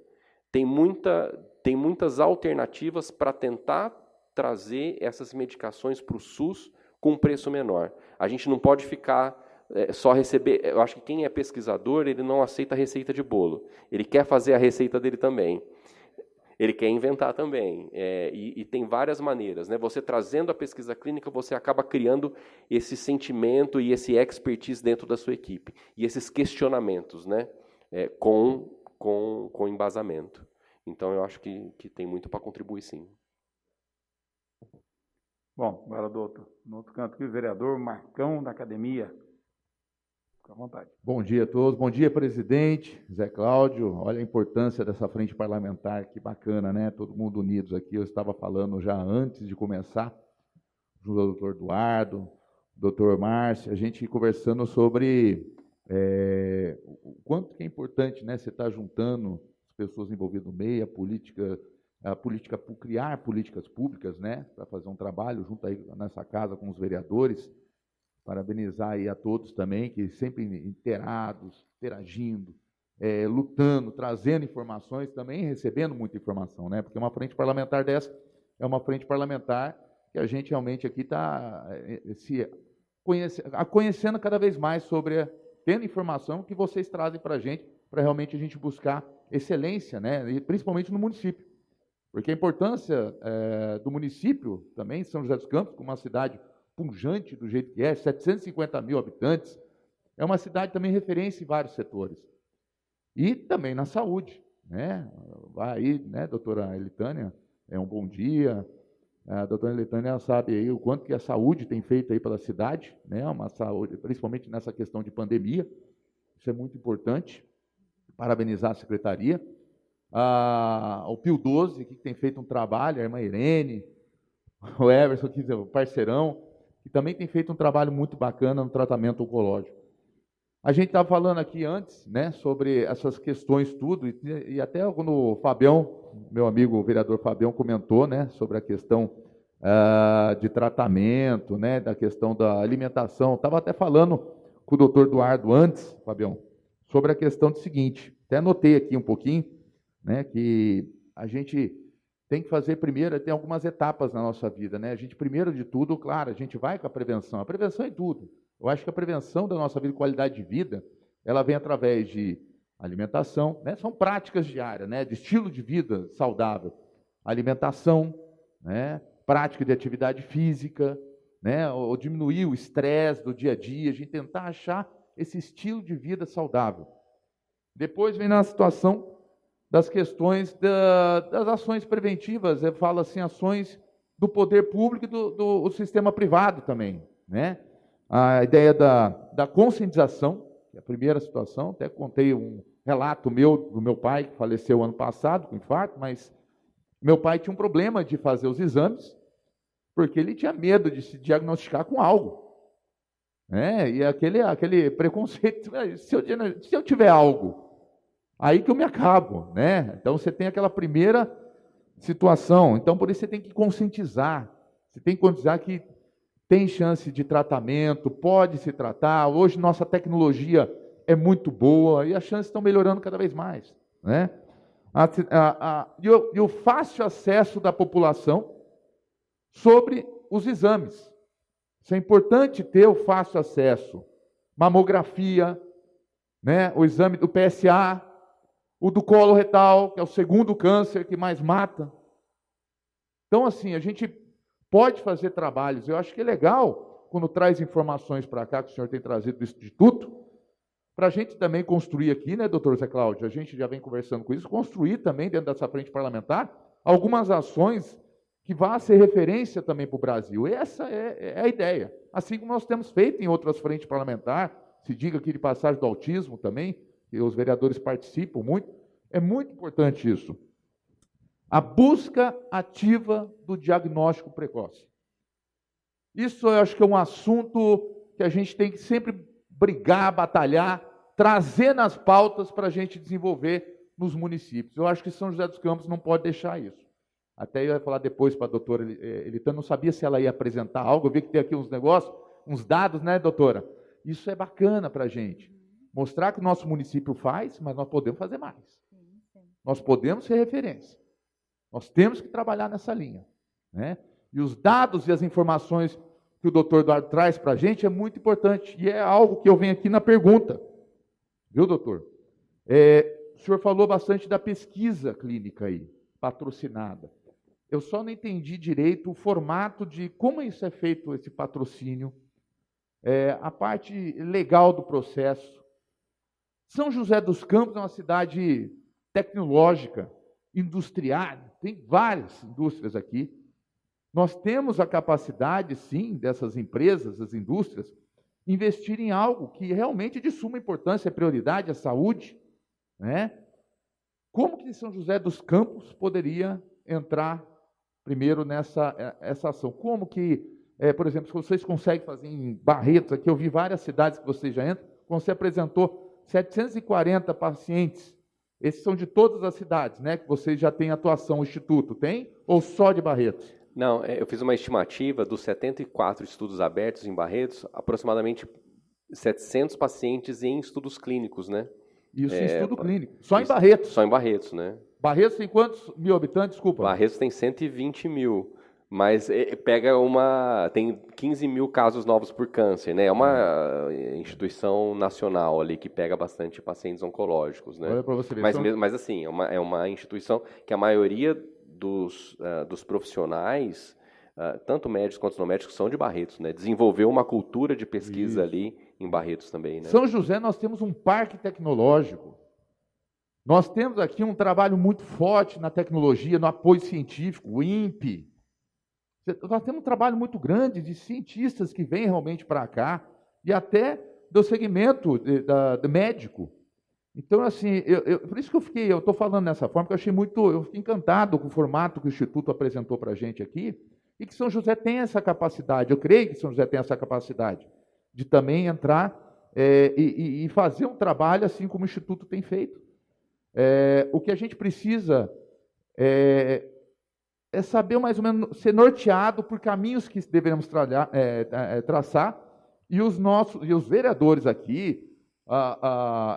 tem muitas alternativas para tentar trazer essas medicações para o SUS com um preço menor. A gente não pode ficar só receber. Eu acho que quem é pesquisador, ele não aceita receita de bolo. Ele quer fazer a receita dele também. Ele quer inventar também. E tem várias maneiras, né? Você trazendo a pesquisa clínica, você acaba criando esse sentimento e esse expertise dentro da sua equipe. E esses questionamentos, né? Com embasamento. Então, eu acho que tem muito para contribuir, sim. Bom, agora no outro canto aqui, o vereador Marcão, da Academia. Fica à vontade. Bom dia a todos. Bom dia, presidente Zé Cláudio. Olha a importância dessa frente parlamentar, que bacana, né? Todo mundo unidos aqui. Eu estava falando já antes de começar, junto ao doutor Eduardo, doutor Márcio, a gente conversando sobre o quanto que é importante, né? Você estar juntando as pessoas envolvidas no meio, criar políticas públicas, né? Para fazer um trabalho junto aí nessa casa com os vereadores. Parabenizar aí a todos também, que sempre inteirados, interagindo, lutando, trazendo informações, também recebendo muita informação, né? Porque uma frente parlamentar dessa é uma frente parlamentar que a gente realmente aqui está conhecendo cada vez mais sobre, tendo informação que vocês trazem para realmente a gente buscar excelência, né? E principalmente no município. Porque a importância do município também, São José dos Campos, como uma cidade pujante do jeito que 750 mil habitantes, é uma cidade também referência em vários setores. E também na saúde, né? Vai aí, né, doutora Elitânia, um bom dia. A doutora Elitânia sabe aí o quanto que a saúde tem feito aí pela cidade, né? Uma saúde, principalmente nessa questão de pandemia, isso é muito importante. Parabenizar a secretaria. O Pio 12, que tem feito um trabalho, a irmã Irene, o Everson, que é o parceirão, que também tem feito um trabalho muito bacana no tratamento oncológico. A gente estava falando aqui antes, né, sobre essas questões tudo, e até quando o Fabião, meu amigo o vereador Fabião, comentou, né, sobre a questão de tratamento, né, da questão da alimentação. Estava até falando com o doutor Eduardo antes, Fabião, sobre a questão do seguinte, até anotei aqui um pouquinho, né, que a gente tem que fazer primeiro, tem algumas etapas na nossa vida, né? A gente, primeiro de tudo, claro, a gente vai com a prevenção é tudo. Eu acho que a prevenção da nossa vida, qualidade de vida, ela vem através de alimentação, né? São práticas diárias, né? De estilo de vida saudável. Alimentação, né? Prática de atividade física, né, ou diminuir o estresse do dia a dia, a gente tentar achar esse estilo de vida saudável. Depois vem na situação das questões das ações preventivas, eu falo assim, ações do poder público e do sistema privado também, né? A ideia da conscientização, que é a primeira situação, até contei um relato do meu pai, que faleceu ano passado com infarto, mas meu pai tinha um problema de fazer os exames, porque ele tinha medo de se diagnosticar com algo, né? E aquele preconceito, se eu tiver algo, aí que eu me acabo, né? Então você tem aquela primeira situação, então por isso você tem que conscientizar, você tem que conscientizar que tem chance de tratamento, pode se tratar, hoje nossa tecnologia é muito boa e as chances estão melhorando cada vez mais, né? E o fácil acesso da população sobre os exames. Isso é importante ter o fácil acesso. Mamografia, né? O exame do PSA, o do colo retal, que é o segundo câncer que mais mata. Então, assim, a gente pode fazer trabalhos. Eu acho que é legal, quando traz informações para cá, que o senhor tem trazido do Instituto, para a gente também construir aqui, né, doutor Zé Cláudio, a gente já vem conversando com isso, construir também dentro dessa frente parlamentar algumas ações que vá ser referência também para o Brasil. Essa é a ideia. Assim como nós temos feito em outras frentes parlamentares, se diga aqui de passagem do autismo também, que os vereadores participam muito, é muito importante isso. A busca ativa do diagnóstico precoce. Isso eu acho que é um assunto que a gente tem que sempre brigar, batalhar, trazer nas pautas para a gente desenvolver nos municípios. Eu acho que São José dos Campos não pode deixar isso. Até eu ia falar depois para a doutora Elitânia, não sabia se ela ia apresentar algo, eu vi que tem aqui uns negócios, uns dados, né, doutora? Isso é bacana para a gente. Mostrar que o nosso município faz, mas nós podemos fazer mais. Nós podemos ser referência. Nós temos que trabalhar nessa linha, né? E os dados e as informações que o doutor Eduardo traz para a gente é muito importante. E é algo que eu venho aqui na pergunta. Viu, doutor? O senhor falou bastante da pesquisa clínica aí, patrocinada. Eu só não entendi direito o formato de como isso é feito, esse patrocínio, a parte legal do processo. São José dos Campos é uma cidade tecnológica, industrial, tem várias indústrias aqui. Nós temos a capacidade, sim, dessas empresas, das indústrias, investir em algo que realmente é de suma importância, é prioridade, a saúde, né? Como que São José dos Campos poderia entrar primeiro essa ação? Como que, por exemplo, se vocês conseguem fazer em Barretos, aqui eu vi várias cidades que vocês já entram, você apresentou 740 pacientes, esses são de todas as cidades, né? Que vocês já têm atuação, o Instituto tem? Ou só de Barretos? Não, eu fiz uma estimativa dos 74 estudos abertos em Barretos, aproximadamente 700 pacientes em estudos clínicos, né? Isso em estudo clínico. Só em Barretos? Só em Barretos, né? Barretos tem quantos mil habitantes? Desculpa. Barretos tem 120 mil, mas tem 15 mil casos novos por câncer, né? É uma instituição nacional ali que pega bastante pacientes oncológicos, né? Olha para você ver. Mas assim, é uma instituição que a maioria dos profissionais, tanto médicos quanto não médicos, são de Barretos, né? Desenvolveu uma cultura de pesquisa ali em Barretos também, né? São José, nós temos um parque tecnológico. Nós temos aqui um trabalho muito forte na tecnologia, no apoio científico, o INPE. Nós temos um trabalho muito grande de cientistas que vêm realmente para cá e até do segmento do médico. Então, assim, por isso que eu estou falando dessa forma, porque eu fiquei encantado com o formato que o Instituto apresentou para a gente aqui, e que São José tem essa capacidade, eu creio que São José tem essa capacidade de também entrar e fazer um trabalho assim como o Instituto tem feito. O que a gente precisa é saber mais ou menos, ser norteado por caminhos que devemos traçar, e os vereadores aqui,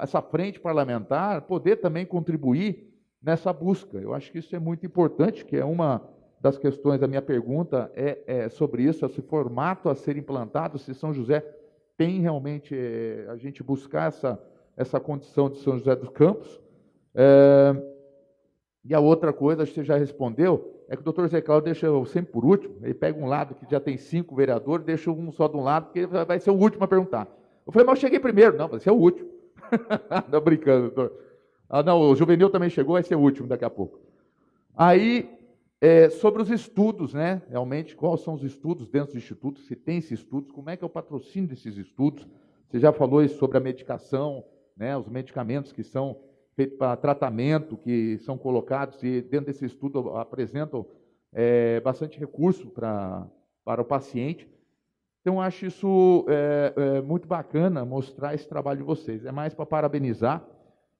essa frente parlamentar, poder também contribuir nessa busca. Eu acho que isso é muito importante, que é uma das questões da minha pergunta, sobre isso, esse formato a ser implantado, se São José tem realmente a gente buscar essa condição de São José dos Campos. E a outra coisa, acho que você já respondeu, é que o doutor Zé Cláudio deixa eu sempre por último, ele pega um lado que já tem 5 vereadores, deixa um só de um lado, porque vai ser o último a perguntar. Eu falei, mas eu cheguei primeiro. Não, vai ser o último. Não, brincando, doutor. Ah, não, o Juvenil também chegou, vai ser o último daqui a pouco. Aí, sobre os estudos, né? Realmente, quais são os estudos dentro do Instituto? Se tem esses estudos, como é que é o patrocínio desses estudos? Você já falou isso sobre a medicação, né? Os medicamentos que são feitos para tratamento, que são colocados, e dentro desse estudo apresentam bastante recurso para o paciente. Então, acho isso muito bacana, mostrar esse trabalho de vocês. É mais para parabenizar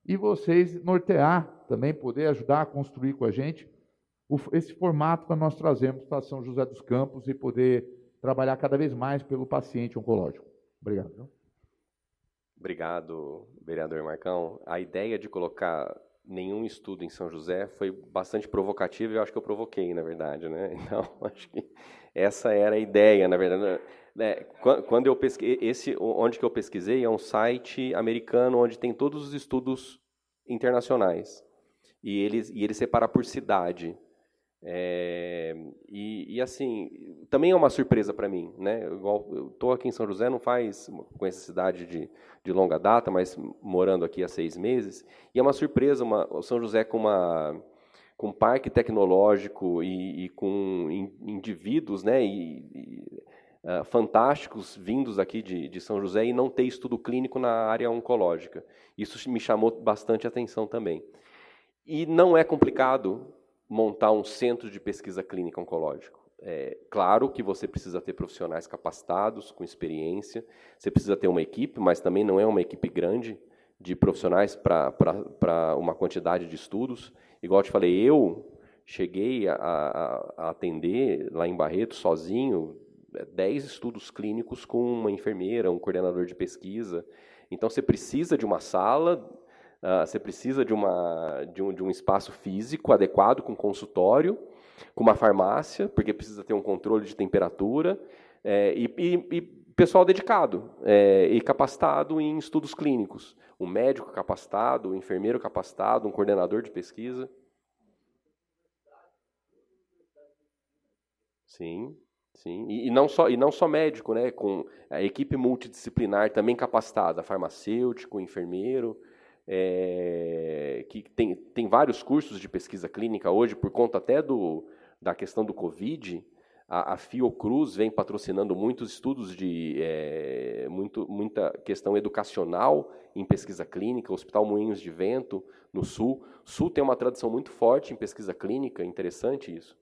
e vocês nortear também, poder ajudar a construir com a gente esse formato para nós trazermos para São José dos Campos e poder trabalhar cada vez mais pelo paciente oncológico. Obrigado. Obrigado, vereador Marcão. A ideia de colocar nenhum estudo em São José foi bastante provocativa e eu acho que eu provoquei, na verdade, né? Então, acho que essa era a ideia, na verdade. Quando eu pesquisei, onde que eu pesquisei é um site americano onde tem todos os estudos internacionais e ele separa por cidade. Assim, também é uma surpresa para mim, né? Igual eu estou aqui em São José, não faz, com essa cidade de longa data, mas morando aqui há 6 meses, e é uma surpresa o São José com um parque tecnológico e com indivíduos, né? Fantásticos vindos aqui de São José e não ter estudo clínico na área oncológica. Isso me chamou bastante atenção também. E não é complicado montar um centro de pesquisa clínica oncológico. Claro que você precisa ter profissionais capacitados, com experiência, você precisa ter uma equipe, mas também não é uma equipe grande de profissionais para uma quantidade de estudos. Igual eu te falei, eu cheguei a atender lá em Barreto sozinho 10 estudos clínicos com uma enfermeira, um coordenador de pesquisa. Então, você precisa de uma sala, você precisa de um espaço físico adequado, com consultório, com uma farmácia, porque precisa ter um controle de temperatura, e pessoal dedicado e capacitado em estudos clínicos. Um médico capacitado, um enfermeiro capacitado, um coordenador de pesquisa. Sim. Sim, e não só médico, né? Com a equipe multidisciplinar também capacitada, farmacêutico, enfermeiro, que tem vários cursos de pesquisa clínica hoje, por conta até da questão do Covid. A Fiocruz vem patrocinando muitos estudos muita questão educacional em pesquisa clínica, o Hospital Moinhos de Vento, no Sul. O Sul tem uma tradição muito forte em pesquisa clínica, interessante isso,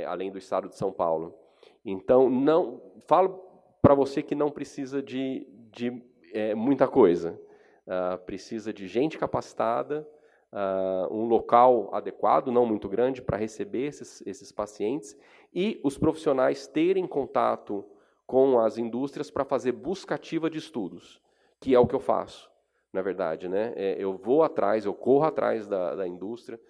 além do estado de São Paulo. Então, não falo para você que não precisa de muita coisa. Precisa de gente capacitada, um local adequado, não muito grande, para receber esses pacientes, e os profissionais terem contato com as indústrias para fazer busca ativa de estudos, que é o que eu faço, na verdade, né? Eu vou atrás, eu corro atrás da indústria.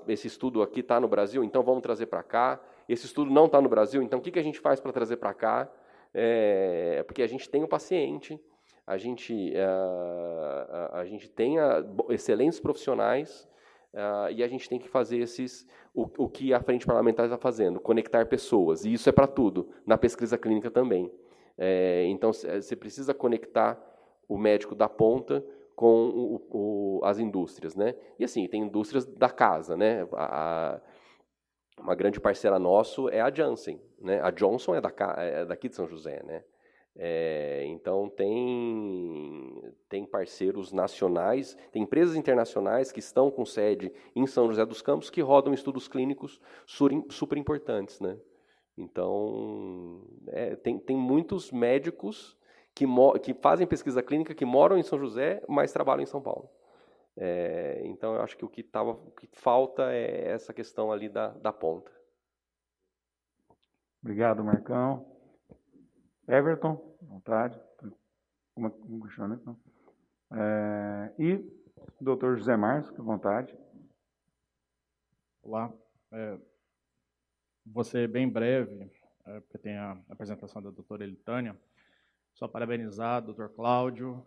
Esse estudo aqui está no Brasil, então vamos trazer para cá. Esse estudo não está no Brasil, então o que a gente faz para trazer para cá? Porque a gente tem o paciente, a gente tem excelentes profissionais, e a gente tem que fazer o que a Frente Parlamentar está fazendo, conectar pessoas, e isso é para tudo, na pesquisa clínica também. Então, você precisa conectar o médico da ponta com as indústrias, né? E assim, tem indústrias da casa, né? Uma grande parceira nossa é a Janssen, né? A Johnson é daqui de São José, né? Então, tem parceiros nacionais, tem empresas internacionais que estão com sede em São José dos Campos que rodam estudos clínicos super importantes, né? Então, tem muitos médicos que fazem pesquisa clínica, que moram em São José, mas trabalham em São Paulo. Então, eu acho que o que falta é essa questão ali da ponta. Obrigado, Marcão. Everton, à vontade. Um questionamento? E o doutor José Márcio, à vontade. Olá. Vou ser bem breve, porque tem a apresentação da doutora Elitânia. Só parabenizar o Dr. Cláudio,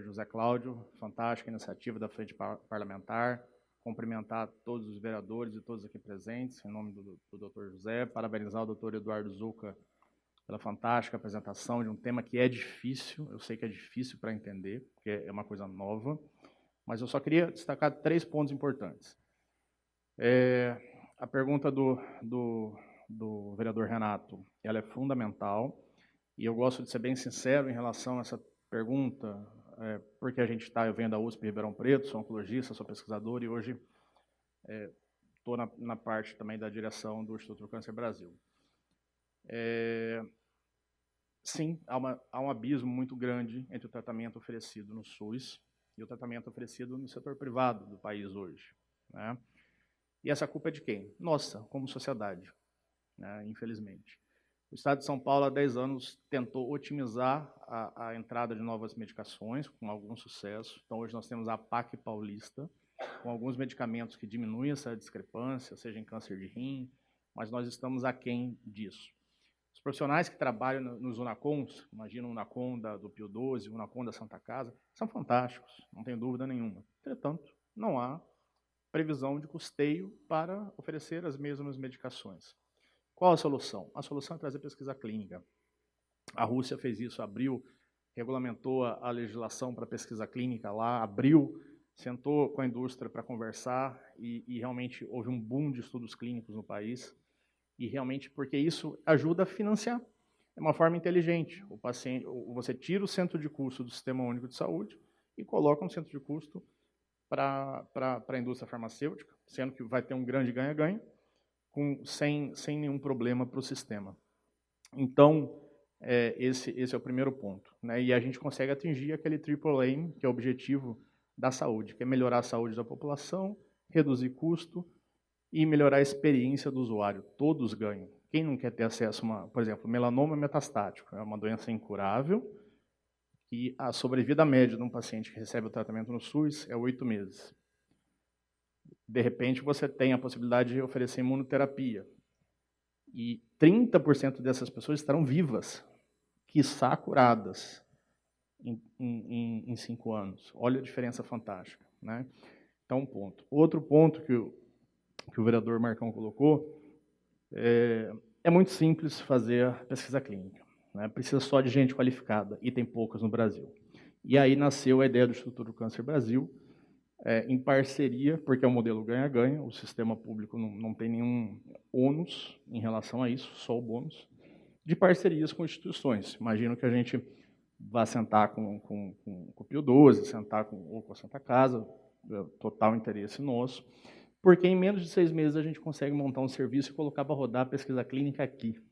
José Cláudio, fantástica iniciativa da Frente Parlamentar. cumprimentar todos os vereadores e todos aqui presentes, em nome do Dr. José, parabenizar o Dr. Eduardo Zucca pela fantástica apresentação de um tema que é difícil, eu sei que é difícil para entender, porque é uma coisa nova, mas eu só queria destacar 3 pontos importantes. A pergunta do vereador Renato, ela é fundamental, e eu gosto de ser bem sincero em relação a essa pergunta, porque a gente está, eu venho da USP Ribeirão Preto, sou oncologista, sou pesquisador, e hoje estou na parte também da direção do Instituto do Câncer Brasil. Sim, há um abismo muito grande entre o tratamento oferecido no SUS e o tratamento oferecido no setor privado do país hoje, né? E essa culpa é de quem? Nossa, como sociedade, né? Infelizmente. O Estado de São Paulo, há 10 anos, tentou otimizar a entrada de novas medicações, com algum sucesso. Então, hoje nós temos a PAC paulista, com alguns medicamentos que diminuem essa discrepância, seja em câncer de rim, mas nós estamos aquém disso. Os profissionais que trabalham nos UNACONs, imagina o UNACON do Pio XII, o UNACON da Santa Casa, são fantásticos, não tem dúvida nenhuma. Entretanto, não há previsão de custeio para oferecer as mesmas medicações. Qual a solução? A solução é trazer pesquisa clínica. A Rússia fez isso, abriu, regulamentou a legislação para pesquisa clínica lá, abriu, sentou com a indústria para conversar e realmente houve um boom de estudos clínicos no país. E realmente, porque isso ajuda a financiar. É uma forma inteligente. O paciente, você tira o centro de custo do Sistema Único de Saúde e coloca um centro de custo para a indústria farmacêutica, sendo que vai ter um grande ganha-ganha, sem nenhum problema para o sistema. Então, esse é o primeiro ponto, né? E a gente consegue atingir aquele triple aim, que é o objetivo da saúde, que é melhorar a saúde da população, reduzir custo e melhorar a experiência do usuário. Todos ganham. Quem não quer ter acesso a por exemplo, melanoma metastático, é uma doença incurável, e a sobrevida média de um paciente que recebe o tratamento no SUS é 8 meses. De repente, você tem a possibilidade de oferecer imunoterapia. E 30% dessas pessoas estarão vivas, quiçá curadas, em 5 anos. Olha a diferença fantástica, né? Então, um ponto. Outro ponto que o vereador Marcão colocou, é muito simples fazer a pesquisa clínica, né? Precisa só de gente qualificada, e tem poucas no Brasil. E aí nasceu a ideia do Instituto do Câncer Brasil, em parceria, porque é um modelo ganha-ganha, o sistema público não tem nenhum ônus em relação a isso, só o bônus, de parcerias com instituições. Imagino que a gente vá sentar com o Pio XII, sentar ou com a Santa Casa, total interesse nosso, porque em menos de 6 meses a gente consegue montar um serviço e colocar para rodar a pesquisa clínica aqui,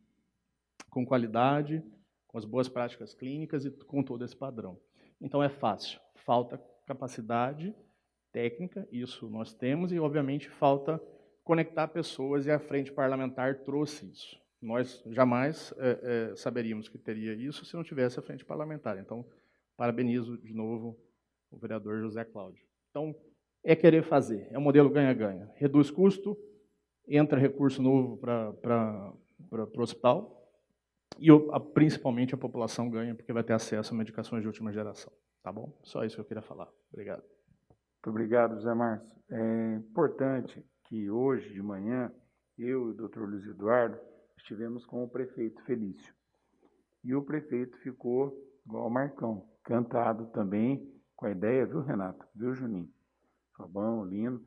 com qualidade, com as boas práticas clínicas e com todo esse padrão. Então é fácil, falta capacidade técnica, isso nós temos, e obviamente falta conectar pessoas, e a Frente Parlamentar trouxe isso. Nós jamais saberíamos que teria isso se não tivesse a Frente Parlamentar. Então, parabenizo de novo o vereador José Cláudio. Então, é querer fazer, é um modelo ganha-ganha. Reduz custo, entra recurso novo para o hospital, e principalmente a população ganha, porque vai ter acesso a medicações de última geração. Tá bom? Só isso que eu queria falar. Obrigado. Muito obrigado, Zé Márcio. É importante que hoje de manhã, eu e o Dr. Luiz Eduardo estivemos com o prefeito Felício. E o prefeito ficou igual ao Marcão, cantado também com a ideia, viu, Renato? Viu, Juninho? Fabão, lindo.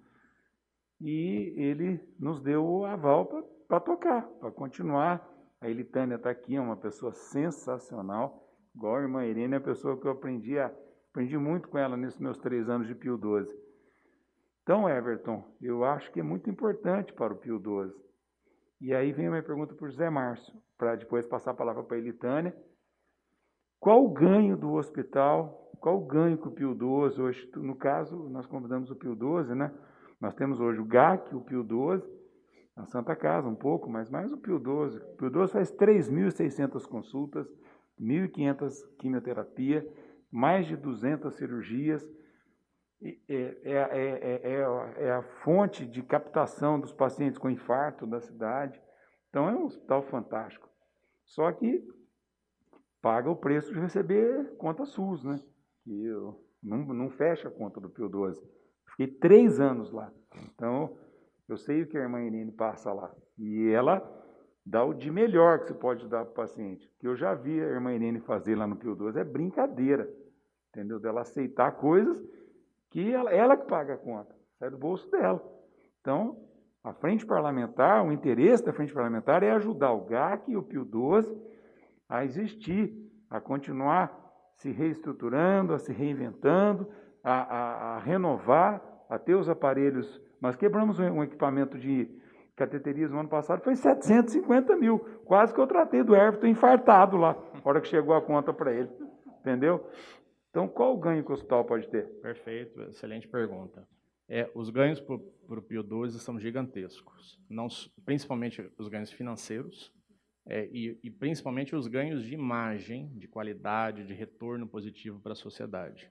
E ele nos deu o aval para tocar, para continuar. A Elitânia está aqui, é uma pessoa sensacional, igual a irmã Irene, é a pessoa que eu aprendi muito com ela nesses meus 3 anos de Pio XII. Então, Everton, eu acho que é muito importante para o Pio XII. E aí vem a minha pergunta para o José Márcio, para depois passar a palavra para a Elitânia. Qual o ganho do hospital? Qual o ganho que o Pio XII hoje? No caso, nós convidamos o Pio XII, né? Nós temos hoje o GAC, o Pio XII, a Santa Casa um pouco, mas mais o Pio XII. O Pio XII faz 3.600 consultas, 1.500 quimioterapia, mais de 200 cirurgias. É a fonte de captação dos pacientes com infarto da cidade. Então, é um hospital fantástico. Só que paga o preço de receber conta SUS, né? Que não fecha a conta do Pio XII. Fiquei 3 anos lá. Então, eu sei o que a irmã Irene passa lá. E ela dá o de melhor que você pode dar para o paciente. Que eu já vi a irmã Irene fazer lá no Pio 12, é brincadeira. Entendeu? Dela aceitar coisas que ela que paga a conta. Sai do bolso dela. Então, a frente parlamentar, o interesse da frente parlamentar é ajudar o GAC e o Pio 12 a existir, a continuar se reestruturando, a se reinventando, a renovar, a ter os aparelhos. Nós quebramos um equipamento de cateterismo ano passado, foi 750 mil. Quase que eu tratei do Everton infartado lá, na hora que chegou a conta para ele. Entendeu? Então, qual o ganho que o hospital pode ter? Perfeito, excelente pergunta. Os ganhos para o Pio 12 são gigantescos, não, principalmente os ganhos financeiros e principalmente os ganhos de imagem, de qualidade, de retorno positivo para a sociedade.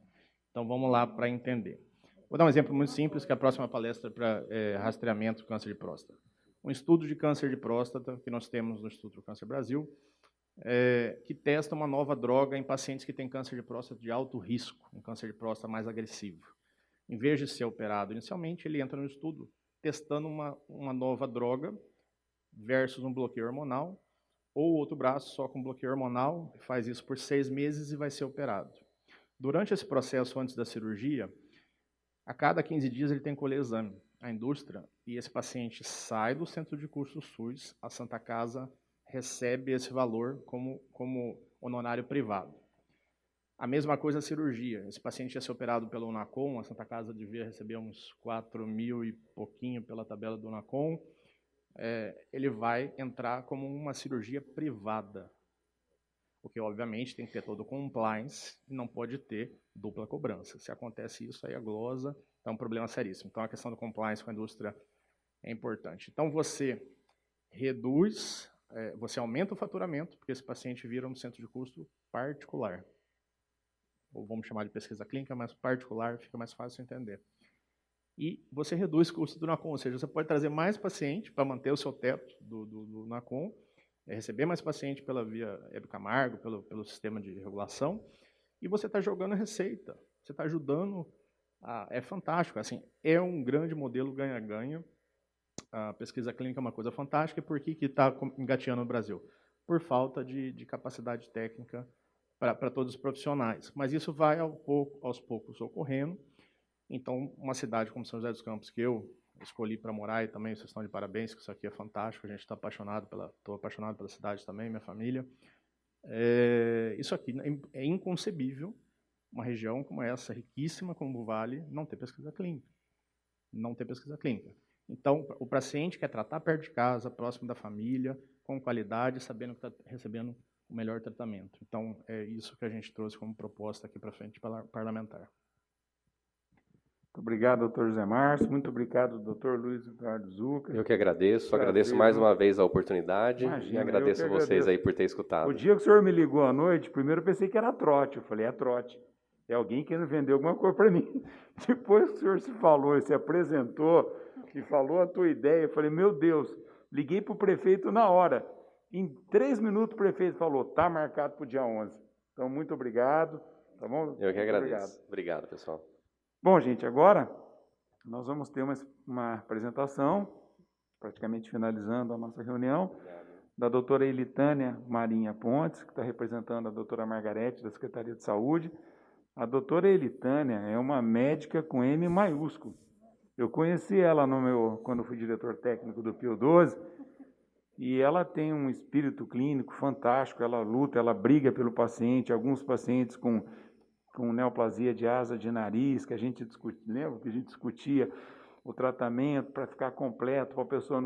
Então, vamos lá para entender. Vou dar um exemplo muito simples, que é a próxima palestra para rastreamento do câncer de próstata. Um estudo de câncer de próstata que nós temos no Instituto do Câncer Brasil, que testa uma nova droga em pacientes que têm câncer de próstata de alto risco, um câncer de próstata mais agressivo. Em vez de ser operado inicialmente, ele entra no estudo testando uma nova droga versus um bloqueio hormonal, ou outro braço só com bloqueio hormonal, faz isso por 6 meses e vai ser operado. Durante esse processo, antes da cirurgia, a cada 15 dias ele tem que colher exame, a indústria, e esse paciente sai do centro de custo do SUS, a Santa Casa recebe esse valor como honorário privado. A mesma coisa a cirurgia. Esse paciente ia ser operado pelo UNACOM, a Santa Casa devia receber uns 4 mil e pouquinho pela tabela do UNACOM. Ele vai entrar como uma cirurgia privada, porque, obviamente, tem que ter todo o compliance e não pode ter dupla cobrança. Se acontece isso, aí a glosa é um problema seríssimo. Então, a questão do compliance com a indústria é importante. Então, você reduz, você aumenta o faturamento, porque esse paciente vira um centro de custo particular. Ou vamos chamar de pesquisa clínica, mas particular, fica mais fácil de entender. E você reduz o custo do NACOM, ou seja, você pode trazer mais paciente para manter o seu teto do NACOM, receber mais paciente pela via Hebe Camargo, pelo sistema de regulação, e você está jogando receita, você está ajudando, é fantástico, assim, é um grande modelo ganha-ganha. A pesquisa clínica é uma coisa fantástica, e por que está engateando no Brasil? Por falta de capacidade técnica para todos os profissionais. Mas isso vai aos poucos ocorrendo. Então, uma cidade como São José dos Campos, que eu escolhi para morar, e também vocês estão de parabéns, que isso aqui é fantástico, a gente está apaixonado estou apaixonado pela cidade também, minha família. Isso aqui é inconcebível, uma região como essa, riquíssima como o Vale, não ter pesquisa clínica. Não ter pesquisa clínica. Então, o paciente quer tratar perto de casa, próximo da família, com qualidade, sabendo que está recebendo o melhor tratamento. Então, é isso que a gente trouxe como proposta aqui para a frente parlamentar. Muito obrigado, doutor José Márcio. Muito obrigado, doutor Luiz Eduardo Zucca. Eu que agradeço. Agradeço mais uma vez a oportunidade. Imagina, e agradeço vocês aí por ter escutado. O dia que o senhor me ligou à noite, primeiro eu pensei que era trote. Eu falei, é trote. É alguém querendo vender alguma coisa para mim. Depois que o senhor se falou e se apresentou e falou a tua ideia, eu falei, meu Deus, liguei para o prefeito na hora. Em 3 minutos o prefeito falou, está marcado para o dia 11. Então, muito obrigado. Tá bom? Eu que agradeço. Obrigado, pessoal. Bom, gente, agora nós vamos ter uma apresentação, praticamente finalizando a nossa reunião, da doutora Elitânia Marinha Pontes, que está representando a doutora Margarete, da Secretaria de Saúde. A doutora Elitânia é uma médica com M maiúsculo. Eu conheci ela quando eu fui diretor técnico do Pio 12, e ela tem um espírito clínico fantástico, ela luta, ela briga pelo paciente, alguns pacientes com neoplasia de asa de nariz, que a gente lembra que a gente discutia o tratamento para ficar completo, para a pessoa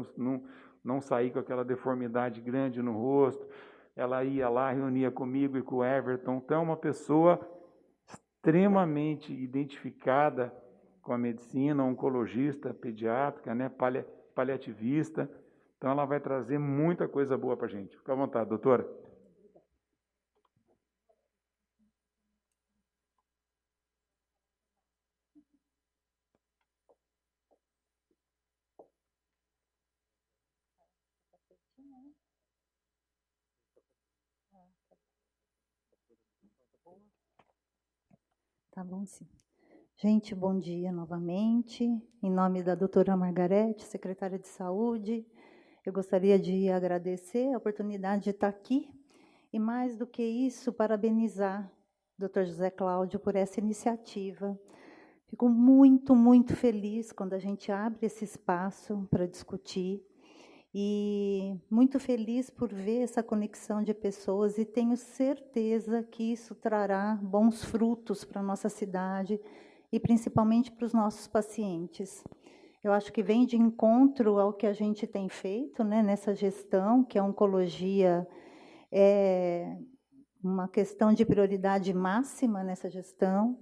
não sair com aquela deformidade grande no rosto. Ela ia lá, reunia comigo e com o Everton. Então, é uma pessoa extremamente identificada com a medicina, oncologista, pediátrica, né, paliativista. Então, ela vai trazer muita coisa boa para a gente. Fica à vontade, doutora. Tá bom, sim. Gente, bom dia novamente. Em nome da doutora Margarete, secretária de Saúde, eu gostaria de agradecer a oportunidade de estar aqui e, mais do que isso, parabenizar o Dr. José Cláudio por essa iniciativa. Fico muito, muito feliz quando a gente abre esse espaço para discutir e muito feliz por ver essa conexão de pessoas e tenho certeza que isso trará bons frutos para a nossa cidade e principalmente para os nossos pacientes. Eu acho que vem de encontro ao que a gente tem feito, né, nessa gestão, que a oncologia é uma questão de prioridade máxima nessa gestão,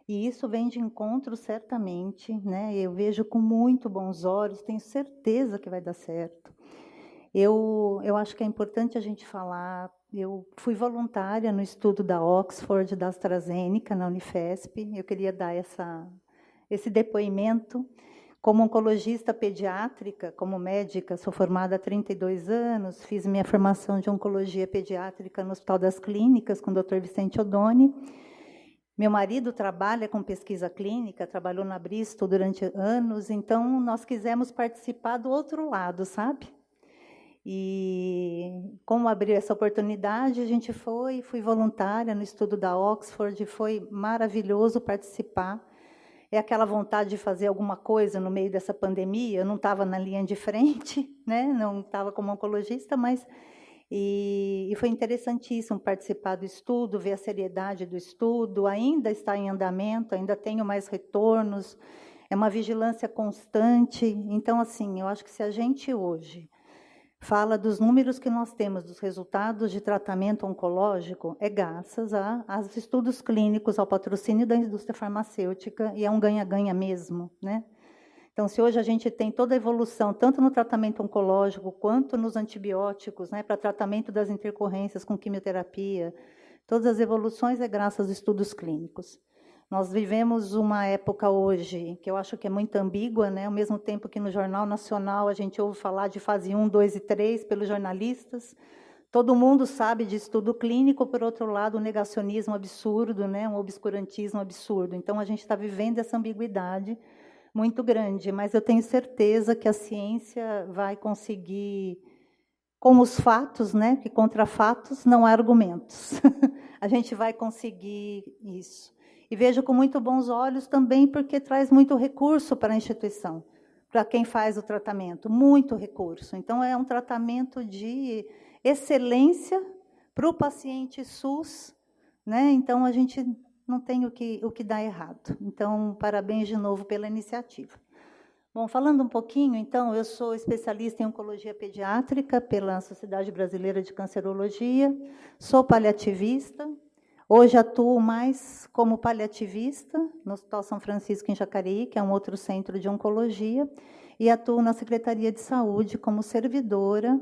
e isso vem de encontro certamente, né? Eu vejo com muito bons olhos, tenho certeza que vai dar certo. Eu acho que é importante a gente falar, eu fui voluntária no estudo da Oxford, da AstraZeneca, na Unifesp, eu queria dar esse depoimento. Como oncologista pediátrica, como médica, sou formada há 32 anos, fiz minha formação de oncologia pediátrica no Hospital das Clínicas, com o Dr. Vicente Odoni. Meu marido trabalha com pesquisa clínica, trabalhou na Bristol durante anos, então nós quisemos participar do outro lado, sabe? E como abriu essa oportunidade, a gente fui voluntária no estudo da Oxford, foi maravilhoso participar. É aquela vontade de fazer alguma coisa no meio dessa pandemia. Eu não estava na linha de frente, né? Não estava como oncologista, mas e foi interessantíssimo participar do estudo, ver a seriedade do estudo. Ainda está em andamento, ainda tenho mais retornos. É uma vigilância constante. Então, assim, eu acho que se a gente hoje fala dos números que nós temos, dos resultados de tratamento oncológico, é graças aos estudos clínicos, ao patrocínio da indústria farmacêutica, e é um ganha-ganha mesmo, né? Então, se hoje a gente tem toda a evolução, tanto no tratamento oncológico, quanto nos antibióticos, né, para tratamento das intercorrências com quimioterapia, todas as evoluções é graças aos estudos clínicos. Nós vivemos uma época hoje que eu acho que é muito ambígua, né? Ao mesmo tempo que no Jornal Nacional a gente ouve falar de fase 1, 2 e 3 pelos jornalistas. Todo mundo sabe de estudo clínico, por outro lado, um negacionismo absurdo, né? Um obscurantismo absurdo. Então, a gente está vivendo essa ambiguidade muito grande, mas eu tenho certeza que a ciência vai conseguir, com os fatos, né? Que contra fatos não há argumentos. A gente vai conseguir isso. E vejo com muito bons olhos também, porque traz muito recurso para a instituição, para quem faz o tratamento, muito recurso. Então, é um tratamento de excelência para o paciente SUS, né? Então, a gente não tem o que dar errado. Então, parabéns de novo pela iniciativa. Bom, falando um pouquinho, então, eu sou especialista em oncologia pediátrica pela Sociedade Brasileira de Cancerologia, sou paliativista. Hoje atuo mais como paliativista no Hospital São Francisco, em Jacareí, que é um outro centro de oncologia, e atuo na Secretaria de Saúde como servidora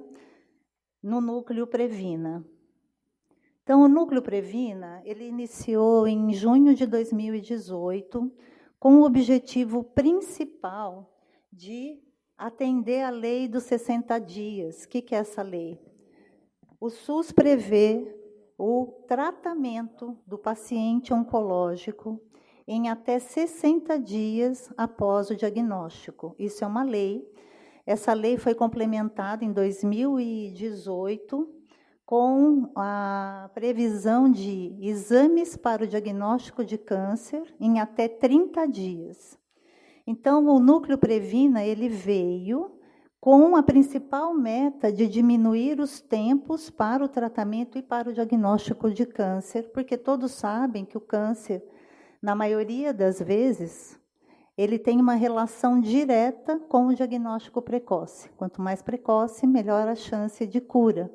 no Núcleo Previna. Então, o Núcleo Previna, ele iniciou em junho de 2018, com o objetivo principal de atender a lei dos 60 dias. O que é essa lei? O SUS prevê o tratamento do paciente oncológico em até 60 dias após o diagnóstico. Isso é uma lei. Essa lei foi complementada em 2018 com a previsão de exames para o diagnóstico de câncer em até 30 dias. Então, o Núcleo Previna, ele veio com a principal meta de diminuir os tempos para o tratamento e para o diagnóstico de câncer, porque todos sabem que o câncer, na maioria das vezes, ele tem uma relação direta com o diagnóstico precoce. Quanto mais precoce, melhor a chance de cura.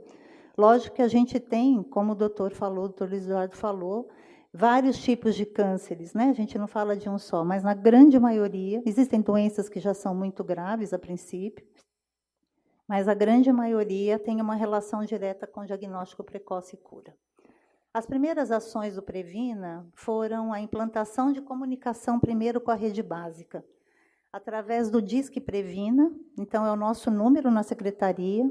Lógico que a gente tem, como o doutor Luiz Eduardo falou, vários tipos de cânceres, né? A gente não fala de um só, mas na grande maioria, existem doenças que já são muito graves a princípio, mas a grande maioria tem uma relação direta com diagnóstico precoce e cura. As primeiras ações do Previna foram a implantação de comunicação primeiro com a rede básica, através do Disque Previna, então é o nosso número na secretaria.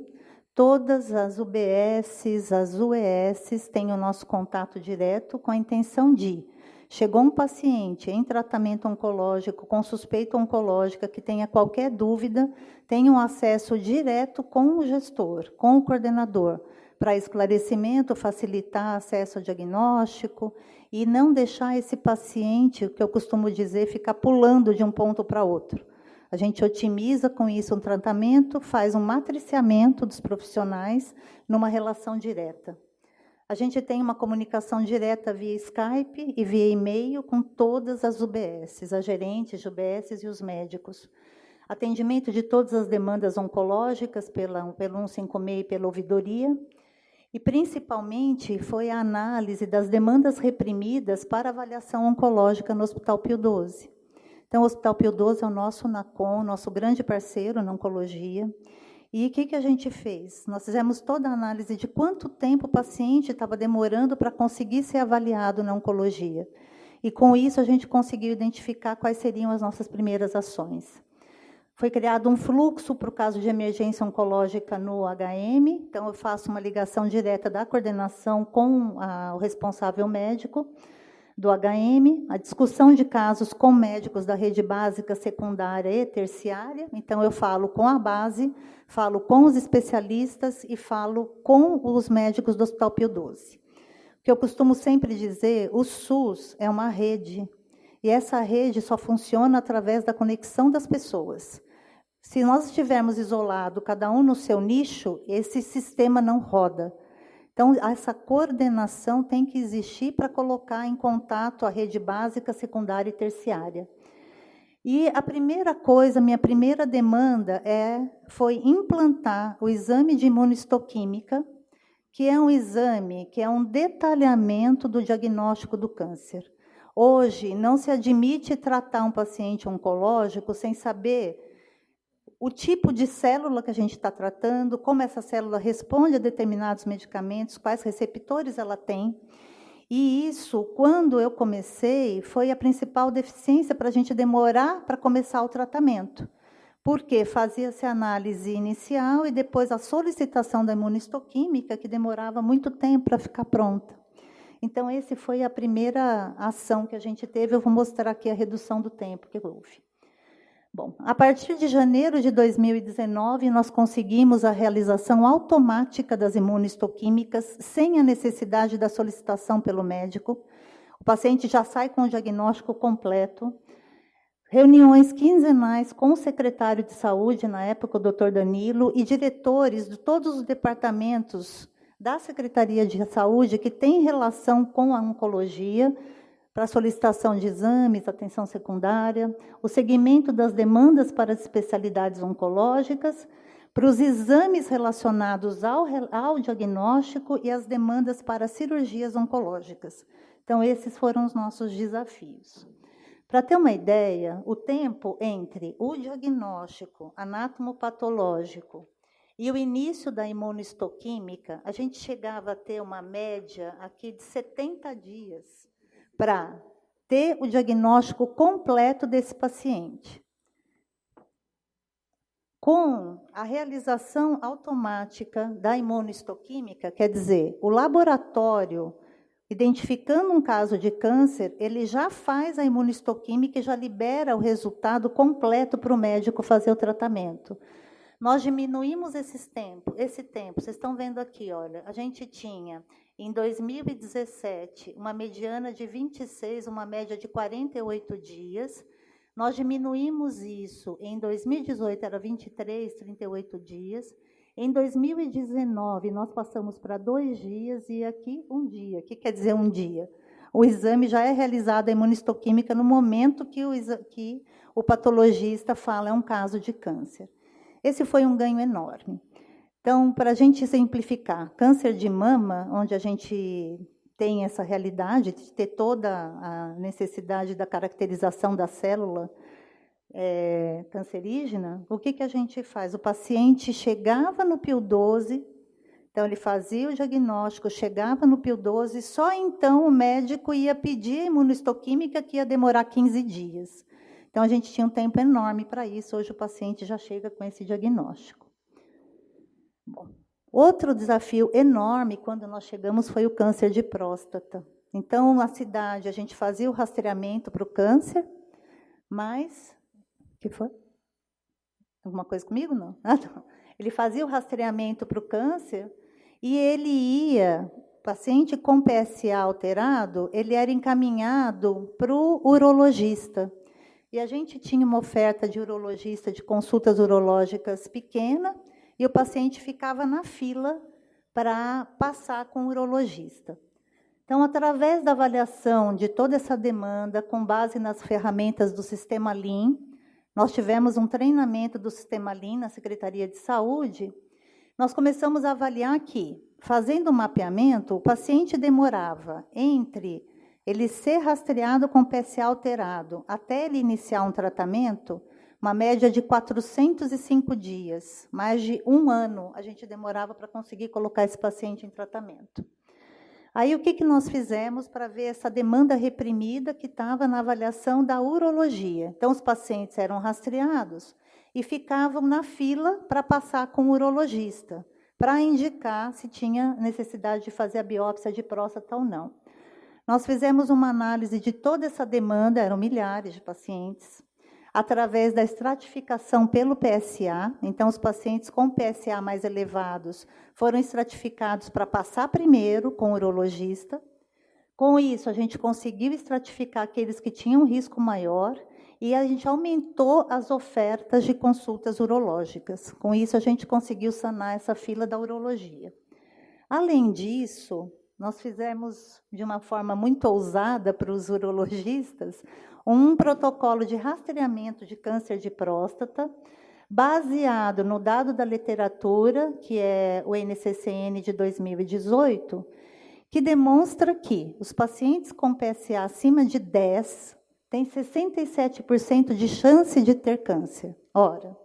Todas as UBSs, as UESs têm o nosso contato direto com a intenção de chegou um paciente em tratamento oncológico, com suspeita oncológica, que tenha qualquer dúvida, tenha um acesso direto com o gestor, com o coordenador, para esclarecimento, facilitar acesso ao diagnóstico e não deixar esse paciente, o que eu costumo dizer, ficar pulando de um ponto para outro. A gente otimiza com isso um tratamento, faz um matriciamento dos profissionais numa relação direta. A gente tem uma comunicação direta via Skype e via e-mail com todas as UBSs, as gerentes de UBSs e os médicos. Atendimento de todas as demandas oncológicas pelo 156 e pela ouvidoria. E, principalmente, foi a análise das demandas reprimidas para avaliação oncológica no Hospital Pio XII. Então, o Hospital Pio XII é o nosso NACOM, nosso grande parceiro na oncologia. E o que a gente fez? Nós fizemos toda a análise de quanto tempo o paciente estava demorando para conseguir ser avaliado na oncologia. E, com isso, a gente conseguiu identificar quais seriam as nossas primeiras ações. Foi criado um fluxo para o caso de emergência oncológica no HM, então eu faço uma ligação direta da coordenação com o responsável médico do HM, a discussão de casos com médicos da rede básica, secundária e terciária, então eu falo com a base, falo com os especialistas e falo com os médicos do Hospital Pio XII. O que eu costumo sempre dizer, o SUS é uma rede, e essa rede só funciona através da conexão das pessoas. Se nós estivermos isolados, cada um no seu nicho, esse sistema não roda. Então, essa coordenação tem que existir para colocar em contato a rede básica, secundária e terciária. E a primeira coisa, minha primeira demanda foi implantar o exame de imunistoquímica, que é um exame, que é um detalhamento do diagnóstico do câncer. Hoje, não se admite tratar um paciente oncológico sem saber o tipo de célula que a gente está tratando, como essa célula responde a determinados medicamentos, quais receptores ela tem. E isso, quando eu comecei, foi a principal deficiência para a gente demorar para começar o tratamento. Porque fazia-se a análise inicial e depois a solicitação da imunistoquímica, que demorava muito tempo para ficar pronta. Então, essa foi a primeira ação que a gente teve. Eu vou mostrar aqui a redução do tempo que houve. Bom, a partir de janeiro de 2019, nós conseguimos a realização automática das imunistoquímicas, sem a necessidade da solicitação pelo médico. O paciente já sai com o diagnóstico completo. Reuniões quinzenais com o secretário de saúde, na época o Dr. Danilo, e diretores de todos os departamentos da Secretaria de Saúde que têm relação com a oncologia, para solicitação de exames, atenção secundária, o segmento das demandas para as especialidades oncológicas, para os exames relacionados ao diagnóstico e as demandas para cirurgias oncológicas. Então, esses foram os nossos desafios. Para ter uma ideia, o tempo entre o diagnóstico anatomopatológico e o início da imunistoquímica, a gente chegava a ter uma média aqui de 70 dias para ter o diagnóstico completo desse paciente. Com a realização automática da imunistoquímica, quer dizer, o laboratório, identificando um caso de câncer, ele já faz a imunistoquímica e já libera o resultado completo para o médico fazer o tratamento. Nós diminuímos esse tempo, vocês estão vendo aqui, olha, a gente tinha, em 2017, uma mediana de 26, uma média de 48 dias. Nós diminuímos isso, em 2018 era 23, 38 dias. Em 2019, nós passamos para 2 dias e aqui 1 dia. O que quer dizer 1 dia? O exame já é realizado, a imunistoquímica, no momento que o patologista fala é um caso de câncer. Esse foi um ganho enorme. Então, para a gente simplificar, câncer de mama, onde a gente tem essa realidade de ter toda a necessidade da caracterização da célula cancerígena, o que a gente faz? O paciente chegava no Pio XII, então ele fazia o diagnóstico, chegava no Pio XII, só então o médico ia pedir a imunistoquímica, que ia demorar 15 dias. Então, a gente tinha um tempo enorme para isso, hoje o paciente já chega com esse diagnóstico. Bom, outro desafio enorme, quando nós chegamos, foi o câncer de próstata. Então, na cidade, a gente fazia o rastreamento para o câncer, mas... O que foi? Alguma coisa comigo? Não. Ah, não. Ele fazia o rastreamento para o câncer e ele ia... paciente com PSA alterado, ele era encaminhado para o urologista. E a gente tinha uma oferta de urologista, de consultas urológicas pequena, e o paciente ficava na fila para passar com o urologista. Então, através da avaliação de toda essa demanda, com base nas ferramentas do Sistema Lean, nós tivemos um treinamento do Sistema Lean na Secretaria de Saúde, nós começamos a avaliar que, fazendo o mapeamento, o paciente demorava entre ele ser rastreado com PSA alterado até ele iniciar um tratamento, uma média de 405 dias, mais de 1 ano a gente demorava para conseguir colocar esse paciente em tratamento. Aí, o que nós fizemos para ver essa demanda reprimida que estava na avaliação da urologia? Então, os pacientes eram rastreados e ficavam na fila para passar com o urologista, para indicar se tinha necessidade de fazer a biópsia de próstata ou não. Nós fizemos uma análise de toda essa demanda, eram milhares de pacientes, através da estratificação pelo PSA. Então, os pacientes com PSA mais elevados foram estratificados para passar primeiro com o urologista. Com isso, a gente conseguiu estratificar aqueles que tinham um risco maior e a gente aumentou as ofertas de consultas urológicas. Com isso, a gente conseguiu sanar essa fila da urologia. Além disso, nós fizemos, de uma forma muito ousada para os urologistas, um protocolo de rastreamento de câncer de próstata, baseado no dado da literatura, que é o NCCN de 2018, que demonstra que os pacientes com PSA acima de 10 têm 67% de chance de ter câncer. Ora,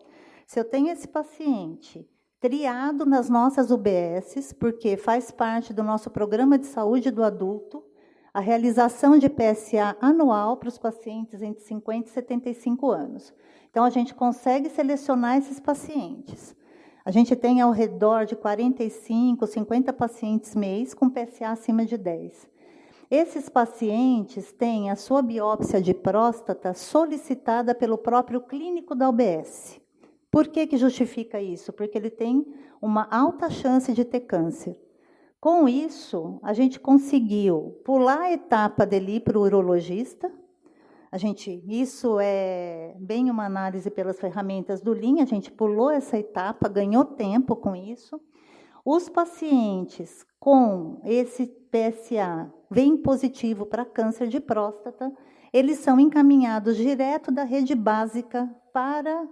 se eu tenho esse paciente triado nas nossas UBSs, porque faz parte do nosso programa de saúde do adulto, a realização de PSA anual para os pacientes entre 50 e 75 anos. Então, a gente consegue selecionar esses pacientes. A gente tem ao redor de 45, 50 pacientes mês com PSA acima de 10. Esses pacientes têm a sua biópsia de próstata solicitada pelo próprio clínico da UBS. Por que justifica isso? Porque ele tem uma alta chance de ter câncer. Com isso, a gente conseguiu pular a etapa dele ir para o urologista. Isso é bem uma análise pelas ferramentas do Lean, a gente pulou essa etapa, ganhou tempo com isso. Os pacientes com esse PSA vem positivo para câncer de próstata, eles são encaminhados direto da rede básica para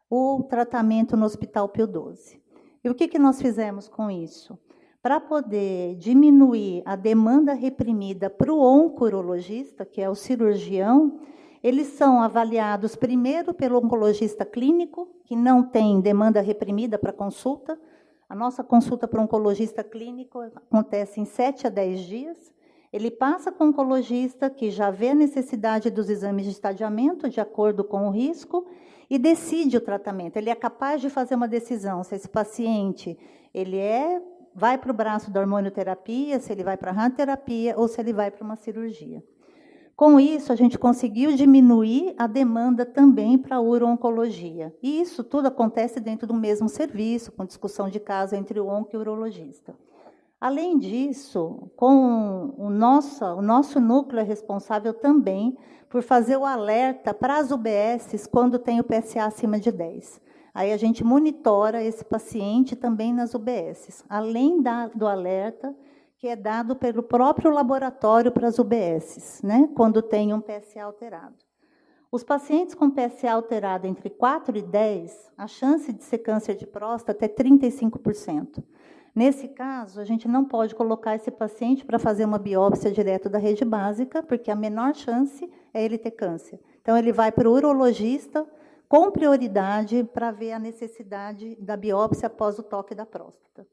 o tratamento no Hospital Pio XII. E o que nós fizemos com isso? Para poder diminuir a demanda reprimida para o onco-urologista, que é o cirurgião, eles são avaliados primeiro pelo oncologista clínico, que não tem demanda reprimida para consulta. A nossa consulta para o oncologista clínico acontece em 7 a 10 dias. Ele passa com o oncologista, que já vê a necessidade dos exames de estadiamento, de acordo com o risco, e decide o tratamento. Ele é capaz de fazer uma decisão se esse paciente vai para o braço da hormonioterapia, se ele vai para a radioterapia ou se ele vai para uma cirurgia. Com isso, a gente conseguiu diminuir a demanda também para a uro-oncologia. E isso tudo acontece dentro do mesmo serviço, com discussão de caso entre o onco e o urologista. Além disso, o nosso núcleo é responsável também por fazer o alerta para as UBSs quando tem o PSA acima de 10. Aí a gente monitora esse paciente também nas UBSs, além do alerta que é dado pelo próprio laboratório para as UBSs, né, quando tem um PSA alterado. Os pacientes com PSA alterado entre 4 e 10, a chance de ser câncer de próstata é 35%. Nesse caso, a gente não pode colocar esse paciente para fazer uma biópsia direto da rede básica, porque a menor chance é ele ter câncer. Então, ele vai para o urologista com prioridade para ver a necessidade da biópsia após o toque da próstata.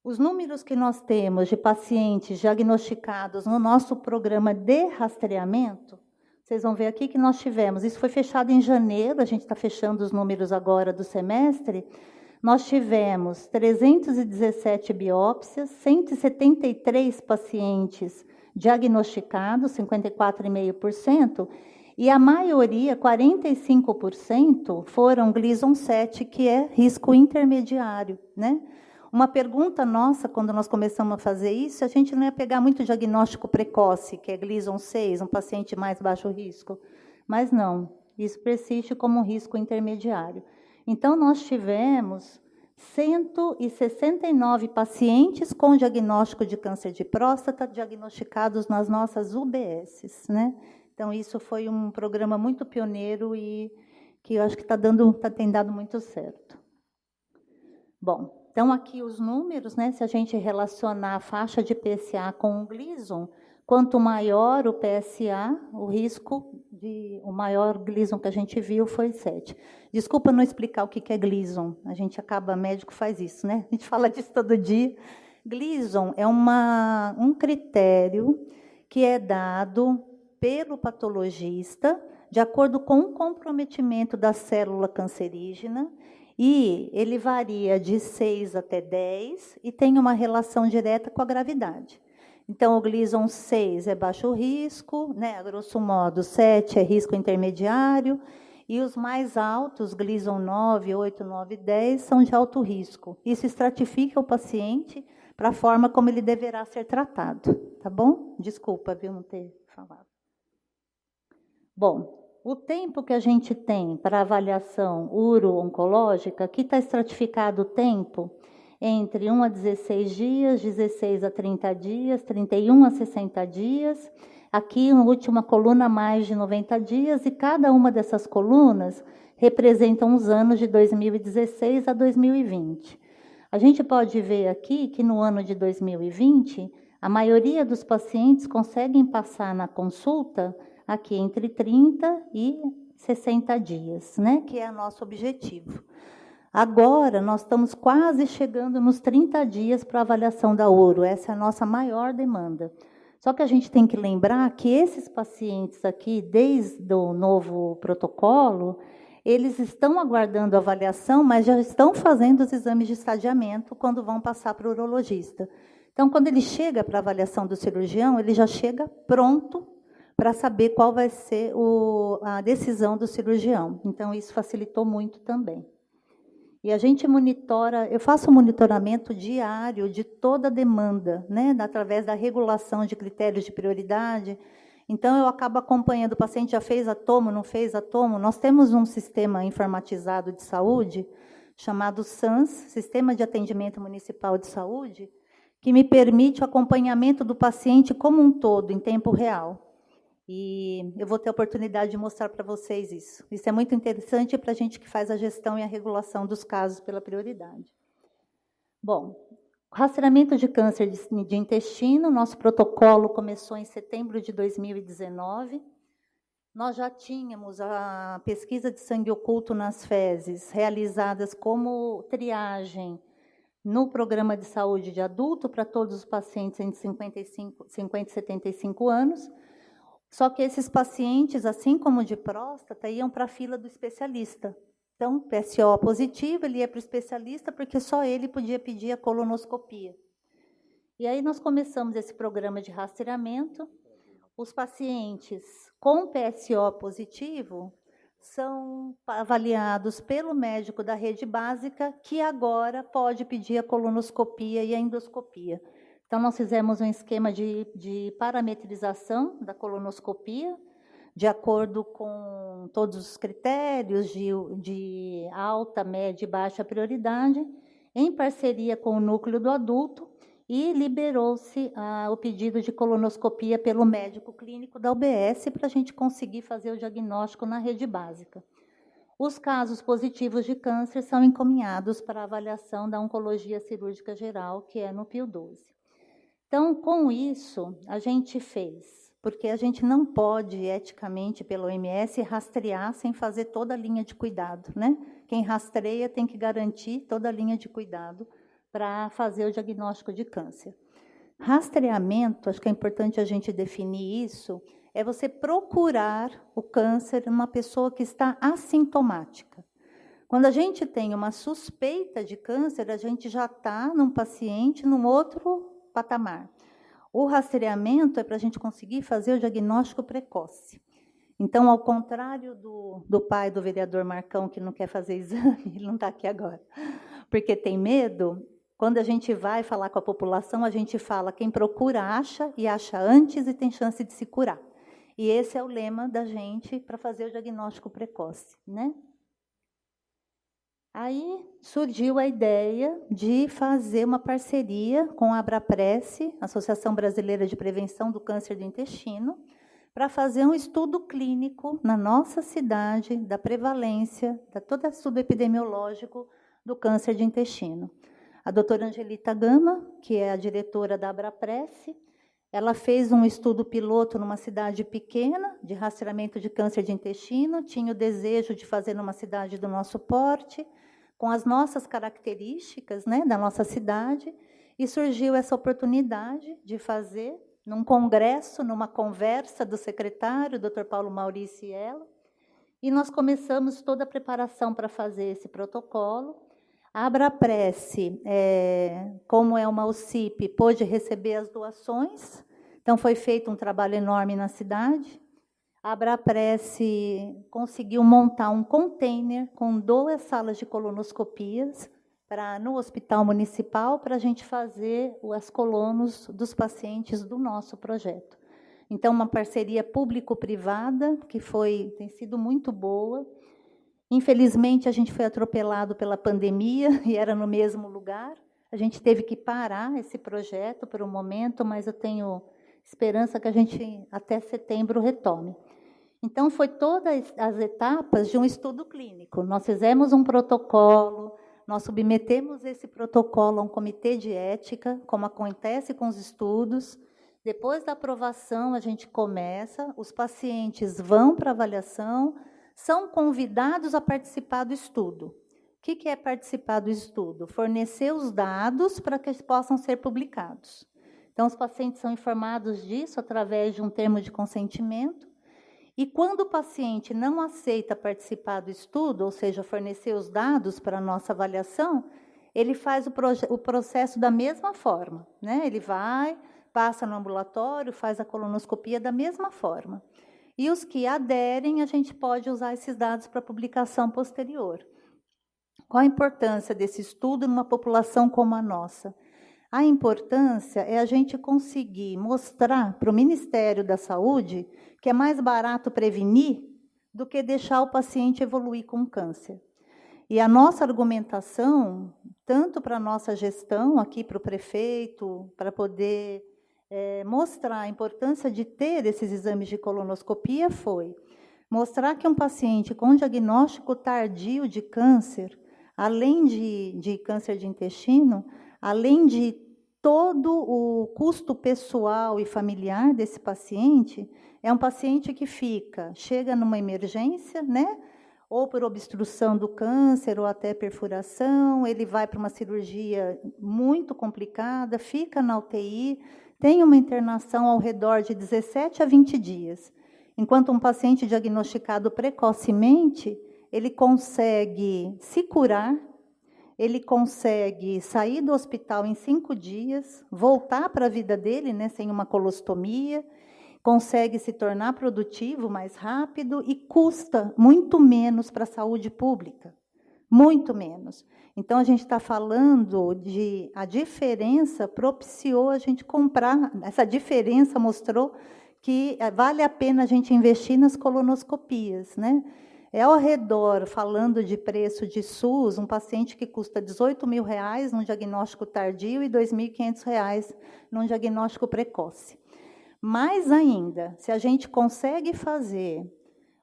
Os números que nós temos de pacientes diagnosticados no nosso programa de rastreamento, vocês vão ver aqui que nós tivemos, isso foi fechado em janeiro, a gente está fechando os números agora do semestre, nós tivemos 317 biópsias, 173 pacientes diagnosticados, 54,5%, e a maioria, 45%, foram Gleason 7, que é risco intermediário, né? Uma pergunta nossa, quando nós começamos a fazer isso, a gente não ia pegar muito diagnóstico precoce, que é Gleason 6, um paciente mais baixo risco. Mas não, isso persiste como um risco intermediário. Então, nós tivemos 169 pacientes com diagnóstico de câncer de próstata diagnosticados nas nossas UBSs, né? Então, isso foi um programa muito pioneiro e que eu acho que tem dado muito certo. Bom, então aqui os números, né? Se a gente relacionar a faixa de PSA com o Gleason, quanto maior o PSA, o maior Gleason que a gente viu foi 7. Desculpa não explicar o que é Gleason, médico faz isso, né? A gente fala disso todo dia. Gleason é um critério que é dado pelo patologista de acordo com o comprometimento da célula cancerígena, e ele varia de 6 até 10 e tem uma relação direta com a gravidade. Então, o Gleason 6 é baixo risco, né? A grosso modo, 7 é risco intermediário, e os mais altos, Gleason 9, 8, 9, 10, são de alto risco. Isso estratifica o paciente para a forma como ele deverá ser tratado, tá bom? Desculpa, viu, não ter falado. Bom, o tempo que a gente tem para avaliação uro-oncológica, aqui está estratificado o tempo entre 1 a 16 dias, 16 a 30 dias, 31 a 60 dias. Aqui, na última coluna, mais de 90 dias, e cada uma dessas colunas representam os anos de 2016 a 2020. A gente pode ver aqui que no ano de 2020, a maioria dos pacientes conseguem passar na consulta aqui entre 30 e 60 dias, né? Que é o nosso objetivo. Agora, nós estamos quase chegando nos 30 dias para avaliação da uro. Essa é a nossa maior demanda. Só que a gente tem que lembrar que esses pacientes aqui, desde o novo protocolo, eles estão aguardando a avaliação, mas já estão fazendo os exames de estadiamento quando vão passar para o urologista. Então, quando ele chega para a avaliação do cirurgião, ele já chega pronto para saber qual vai ser a decisão do cirurgião. Então, isso facilitou muito também. E a gente monitora, eu faço um monitoramento diário de toda a demanda, né, através da regulação de critérios de prioridade. Então, eu acabo acompanhando, o paciente já fez a tomo, não fez a tomo. Nós temos um sistema informatizado de saúde, chamado SANS, Sistema de Atendimento Municipal de Saúde, que me permite o acompanhamento do paciente como um todo, em tempo real. E eu vou ter a oportunidade de mostrar para vocês isso. Isso é muito interessante para a gente que faz a gestão e a regulação dos casos pela prioridade. Bom, rastreamento de câncer de intestino, nosso protocolo começou em setembro de 2019. Nós já tínhamos a pesquisa de sangue oculto nas fezes, realizadas como triagem no programa de saúde de adulto para todos os pacientes entre 50 e 75 anos. Só que esses pacientes, assim como de próstata, iam para a fila do especialista. Então, PSO positivo, ele ia para o especialista, porque só ele podia pedir a colonoscopia. E aí nós começamos esse programa de rastreamento. Os pacientes com PSO positivo são avaliados pelo médico da rede básica, que agora pode pedir a colonoscopia e a endoscopia. Então, nós fizemos um esquema de parametrização da colonoscopia, de acordo com todos os critérios de alta, média e baixa prioridade, em parceria com o núcleo do adulto, e liberou-se o pedido de colonoscopia pelo médico clínico da UBS para a gente conseguir fazer o diagnóstico na rede básica. Os casos positivos de câncer são encaminhados para a avaliação da oncologia cirúrgica geral, que é no PIO 12. Então, com isso, a gente fez, porque a gente não pode, eticamente, pela OMS, rastrear sem fazer toda a linha de cuidado, né? Quem rastreia tem que garantir toda a linha de cuidado para fazer o diagnóstico de câncer. Rastreamento, acho que é importante a gente definir isso, é você procurar o câncer numa pessoa que está assintomática. Quando a gente tem uma suspeita de câncer, a gente já está num paciente num outro patamar. O rastreamento é para a gente conseguir fazer o diagnóstico precoce. Então, ao contrário do pai do vereador Marcão, que não quer fazer exame, ele não está aqui agora, porque tem medo, quando a gente vai falar com a população, a gente fala, quem procura acha, e acha antes e tem chance de se curar. E esse é o lema da gente para fazer o diagnóstico precoce, né? Aí surgiu a ideia de fazer uma parceria com a Abrapresse, Associação Brasileira de Prevenção do Câncer do Intestino, para fazer um estudo clínico na nossa cidade da prevalência, de todo estudo epidemiológico do câncer de intestino. A doutora Angelita Gama, que é a diretora da Abrapresse, ela fez um estudo piloto numa cidade pequena, de rastreamento de câncer de intestino, tinha o desejo de fazer numa cidade do nosso porte, com as nossas características, né, da nossa cidade, e surgiu essa oportunidade de fazer num congresso, numa conversa do secretário, Dr. Paulo Maurício e ela, e nós começamos toda a preparação para fazer esse protocolo. A Abrapresse, como é uma OCIP, pôde receber as doações, então foi feito um trabalho enorme na cidade. A Abrapresse conseguiu montar um container com 2 salas de colonoscopias no Hospital Municipal para a gente fazer as colonos dos pacientes do nosso projeto. Então, uma parceria público-privada que tem sido muito boa. Infelizmente, a gente foi atropelado pela pandemia e era no mesmo lugar. A gente teve que parar esse projeto por um momento, mas eu tenho esperança que a gente, até setembro, retome. Então, foi todas as etapas de um estudo clínico. Nós fizemos um protocolo, nós submetemos esse protocolo a um comitê de ética, como acontece com os estudos. Depois da aprovação, a gente começa, os pacientes vão para avaliação, são convidados a participar do estudo. O que é participar do estudo? Fornecer os dados para que eles possam ser publicados. Então, os pacientes são informados disso através de um termo de consentimento. E quando o paciente não aceita participar do estudo, ou seja, fornecer os dados para a nossa avaliação, ele faz o processo da mesma forma, né? Ele vai, passa no ambulatório, faz a colonoscopia da mesma forma. E os que aderem, a gente pode usar esses dados para publicação posterior. Qual a importância desse estudo numa população como a nossa? A importância é a gente conseguir mostrar para o Ministério da Saúde que é mais barato prevenir do que deixar o paciente evoluir com câncer. E a nossa argumentação, tanto para a nossa gestão, aqui para o prefeito, para poder mostrar a importância de ter esses exames de colonoscopia, foi mostrar que um paciente com diagnóstico tardio de câncer, além de câncer de intestino, além de todo o custo pessoal e familiar desse paciente, é um paciente que chega numa emergência, né? Ou por obstrução do câncer, ou até perfuração, ele vai para uma cirurgia muito complicada, fica na UTI, tem uma internação ao redor de 17 a 20 dias. Enquanto um paciente diagnosticado precocemente, ele consegue se curar, ele consegue sair do hospital em 5 dias, voltar para a vida dele, né, sem uma colostomia, consegue se tornar produtivo mais rápido e custa muito menos para a saúde pública, muito menos. Então, a gente está falando de a diferença propiciou a gente comprar, essa diferença mostrou que vale a pena a gente investir nas colonoscopias, né? É ao redor, falando de preço de SUS, um paciente que custa R$18.000 num diagnóstico tardio e R$2.500 num diagnóstico precoce. Mais ainda, se a gente consegue fazer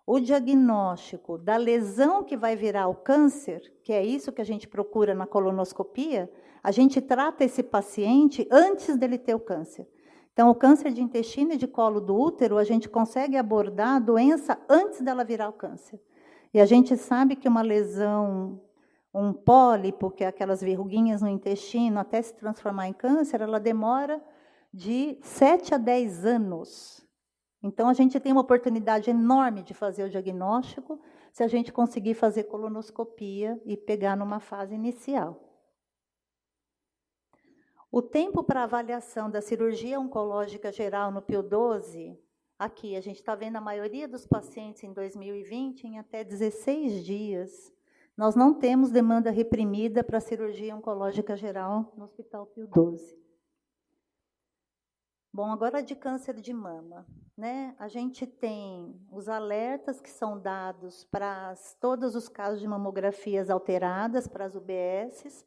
o diagnóstico da lesão que vai virar o câncer, que é isso que a gente procura na colonoscopia, a gente trata esse paciente antes dele ter o câncer. Então, o câncer de intestino e de colo do útero, a gente consegue abordar a doença antes dela virar o câncer. E a gente sabe que uma lesão, um pólipo, que é aquelas verruguinhas no intestino, até se transformar em câncer, ela demora de 7 a 10 anos Então, a gente tem uma oportunidade enorme de fazer o diagnóstico se a gente conseguir fazer colonoscopia e pegar numa fase inicial. O tempo para avaliação da cirurgia oncológica geral no PIO12, aqui a gente está vendo a maioria dos pacientes em 2020 em até 16 dias. Nós não temos demanda reprimida para cirurgia oncológica geral no Hospital PIO12. Bom, agora de câncer de mama, né? A gente tem os alertas que são dados para todos os casos de mamografias alteradas, para as UBSs.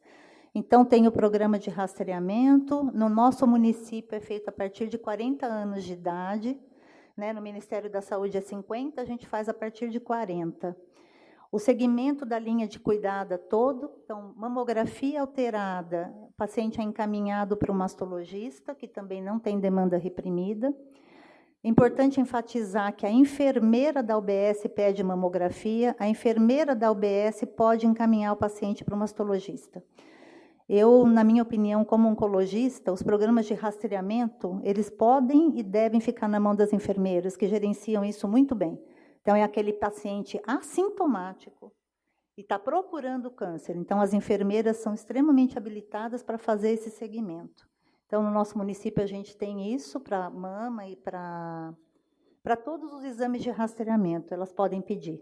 Então, tem o programa de rastreamento. No nosso município é feito a partir de 40 anos de idade, né? No Ministério da Saúde é 50, a gente faz a partir de 40. O segmento da linha de cuidado todo, então, mamografia alterada, o paciente é encaminhado para o mastologista, que também não tem demanda reprimida. É importante enfatizar que a enfermeira da UBS pede mamografia, a enfermeira da UBS pode encaminhar o paciente para o mastologista. Eu, na minha opinião, como oncologista, os programas de rastreamento, eles podem e devem ficar na mão das enfermeiras, que gerenciam isso muito bem. Então, é aquele paciente assintomático e está procurando câncer. Então, as enfermeiras são extremamente habilitadas para fazer esse segmento. Então, no nosso município, a gente tem isso para mama e para todos os exames de rastreamento, elas podem pedir.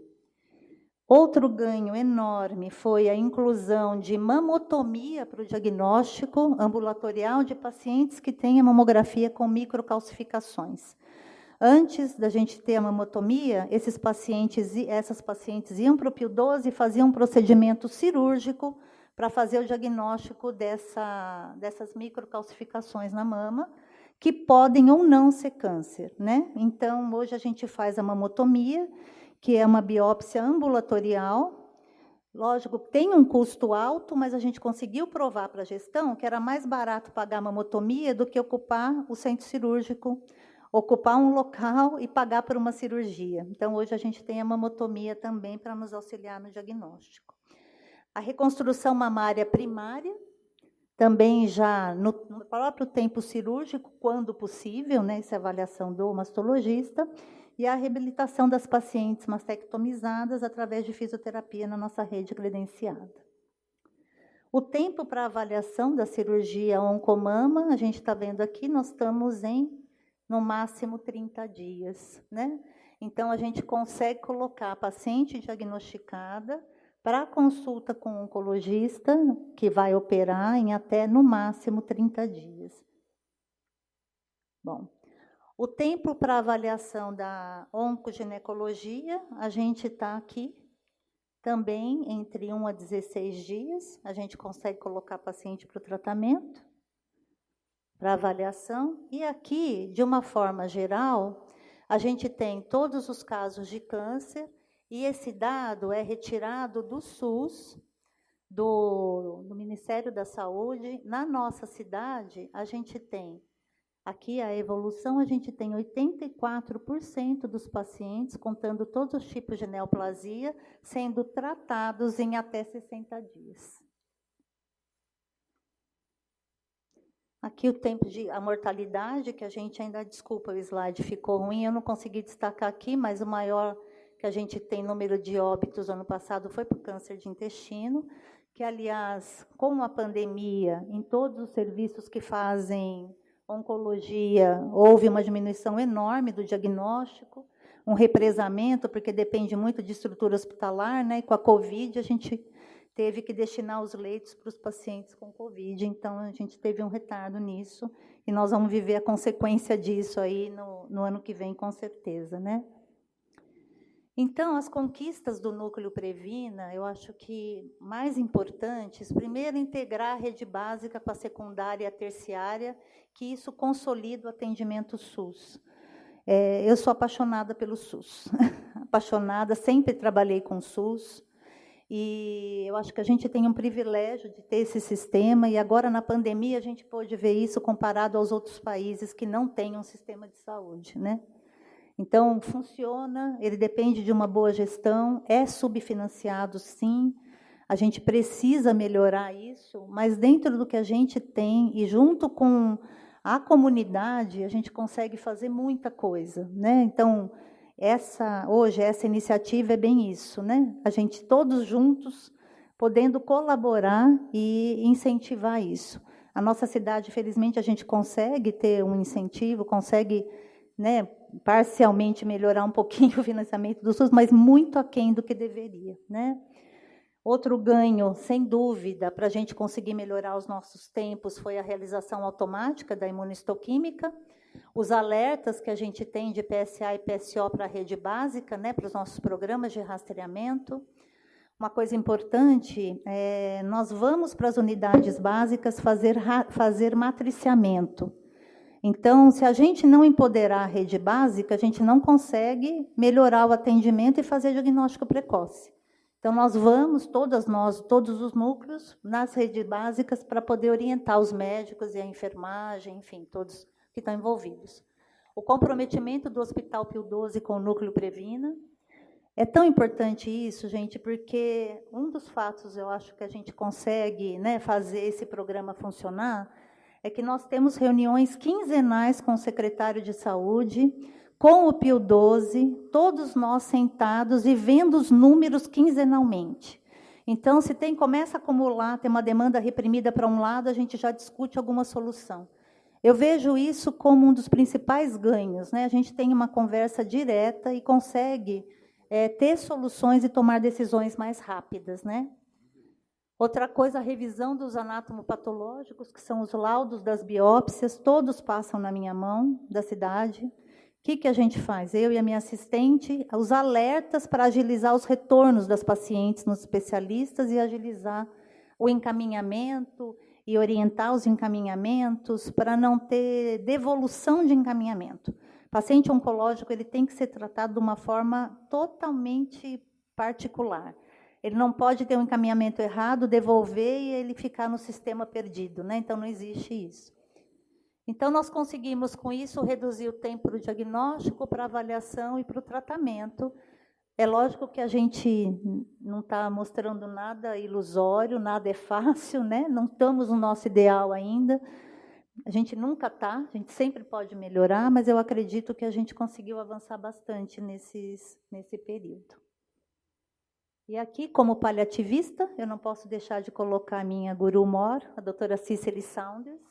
Outro ganho enorme foi a inclusão de mamotomia para o diagnóstico ambulatorial de pacientes que têm a mamografia com microcalcificações. Antes da gente ter a mamotomia, essas pacientes iam para o PIO12 e faziam um procedimento cirúrgico para fazer o diagnóstico dessas microcalcificações na mama, que podem ou não ser câncer, né? Então, hoje a gente faz a mamotomia, que é uma biópsia ambulatorial. Lógico, tem um custo alto, mas a gente conseguiu provar para a gestão que era mais barato pagar a mamotomia do que ocupar o centro cirúrgico, ocupar um local e pagar por uma cirurgia. Então, hoje a gente tem a mamotomia também para nos auxiliar no diagnóstico. A reconstrução mamária primária, também já no próprio tempo cirúrgico, quando possível, né, essa é a avaliação do mastologista, e a reabilitação das pacientes mastectomizadas através de fisioterapia na nossa rede credenciada. O tempo para avaliação da cirurgia oncomama, a gente está vendo aqui, nós estamos no máximo 30 dias, né? Então, a gente consegue colocar a paciente diagnosticada para consulta com o oncologista, que vai operar em até, no máximo, 30 dias. Bom, o tempo para avaliação da oncoginecologia, a gente está aqui também entre 1 a 16 dias, a gente consegue colocar a paciente para o tratamento, para avaliação. E aqui, de uma forma geral, a gente tem todos os casos de câncer, e esse dado é retirado do SUS, do Ministério da Saúde. Na nossa cidade, a gente tem, aqui a evolução, a gente tem 84% dos pacientes, contando todos os tipos de neoplasia, sendo tratados em até 60 dias. Aqui o tempo a mortalidade, que a gente ainda, desculpa, o slide ficou ruim, eu não consegui destacar aqui, mas o maior que a gente tem número de óbitos ano passado foi por câncer de intestino, que, aliás, com a pandemia, em todos os serviços que fazem oncologia, houve uma diminuição enorme do diagnóstico, um represamento, porque depende muito de estrutura hospitalar, né? E com a Covid, a gente teve que destinar os leitos para os pacientes com Covid, então a gente teve um retardo nisso, e nós vamos viver a consequência disso aí no ano que vem, com certeza, né? Então, as conquistas do Núcleo Previna, eu acho que mais importantes, primeiro, integrar a rede básica com a secundária e a terciária, que isso consolida o atendimento SUS. Eu sou apaixonada pelo SUS, apaixonada, sempre trabalhei com o SUS, e eu acho que a gente tem um privilégio de ter esse sistema, e agora na pandemia a gente pôde ver isso comparado aos outros países que não têm um sistema de saúde, né? Então, funciona, ele depende de uma boa gestão, é subfinanciado, sim, a gente precisa melhorar isso, mas dentro do que a gente tem, e junto com A comunidade, a gente consegue fazer muita coisa, né? Então, hoje, essa iniciativa é bem isso, né? A gente todos juntos podendo colaborar e incentivar isso. A nossa cidade, felizmente, a gente consegue ter um incentivo, consegue, né, parcialmente melhorar um pouquinho o financiamento do SUS, mas muito aquém do que deveria, né? Outro ganho, sem dúvida, para a gente conseguir melhorar os nossos tempos foi a realização automática da imunistoquímica, os alertas que a gente tem de PSA e PSO para a rede básica, né, para os nossos programas de rastreamento. Uma coisa importante, nós vamos para as unidades básicas fazer matriciamento. Então, se a gente não empoderar a rede básica, a gente não consegue melhorar o atendimento e fazer diagnóstico precoce. Então, nós vamos, todos os núcleos, nas redes básicas, para poder orientar os médicos e a enfermagem, enfim, todos que estão envolvidos. O comprometimento do Hospital Pio XII com o Núcleo Previna. É tão importante isso, gente, porque um dos fatos, eu acho, que a gente consegue, né, fazer esse programa funcionar, é que nós temos reuniões quinzenais com o secretário de saúde, com o Pio XII, todos nós sentados e vendo os números quinzenalmente. Então, se começa a acumular, tem uma demanda reprimida para um lado, a gente já discute alguma solução. Eu vejo isso como um dos principais ganhos, né? A gente tem uma conversa direta e consegue ter soluções e tomar decisões mais rápidas, né? Outra coisa, a revisão dos anatomopatológicos, que são os laudos das biópsias, todos passam na minha mão, da cidade. O que a gente faz? Eu e a minha assistente, os alertas para agilizar os retornos das pacientes nos especialistas e agilizar o encaminhamento e orientar os encaminhamentos para não ter devolução de encaminhamento. Paciente oncológico, ele tem que ser tratado de uma forma totalmente particular. Ele não pode ter um encaminhamento errado, devolver e ele ficar no sistema perdido, né? Então, não existe isso. Então, nós conseguimos, com isso, reduzir o tempo do diagnóstico para avaliação e para o tratamento. É lógico que a gente não está mostrando nada ilusório, nada é fácil, né? Não estamos no nosso ideal ainda. A gente nunca está, a gente sempre pode melhorar, mas eu acredito que a gente conseguiu avançar bastante nesse período. E aqui, como paliativista, eu não posso deixar de colocar a minha guru mor, a doutora Cicely Saunders.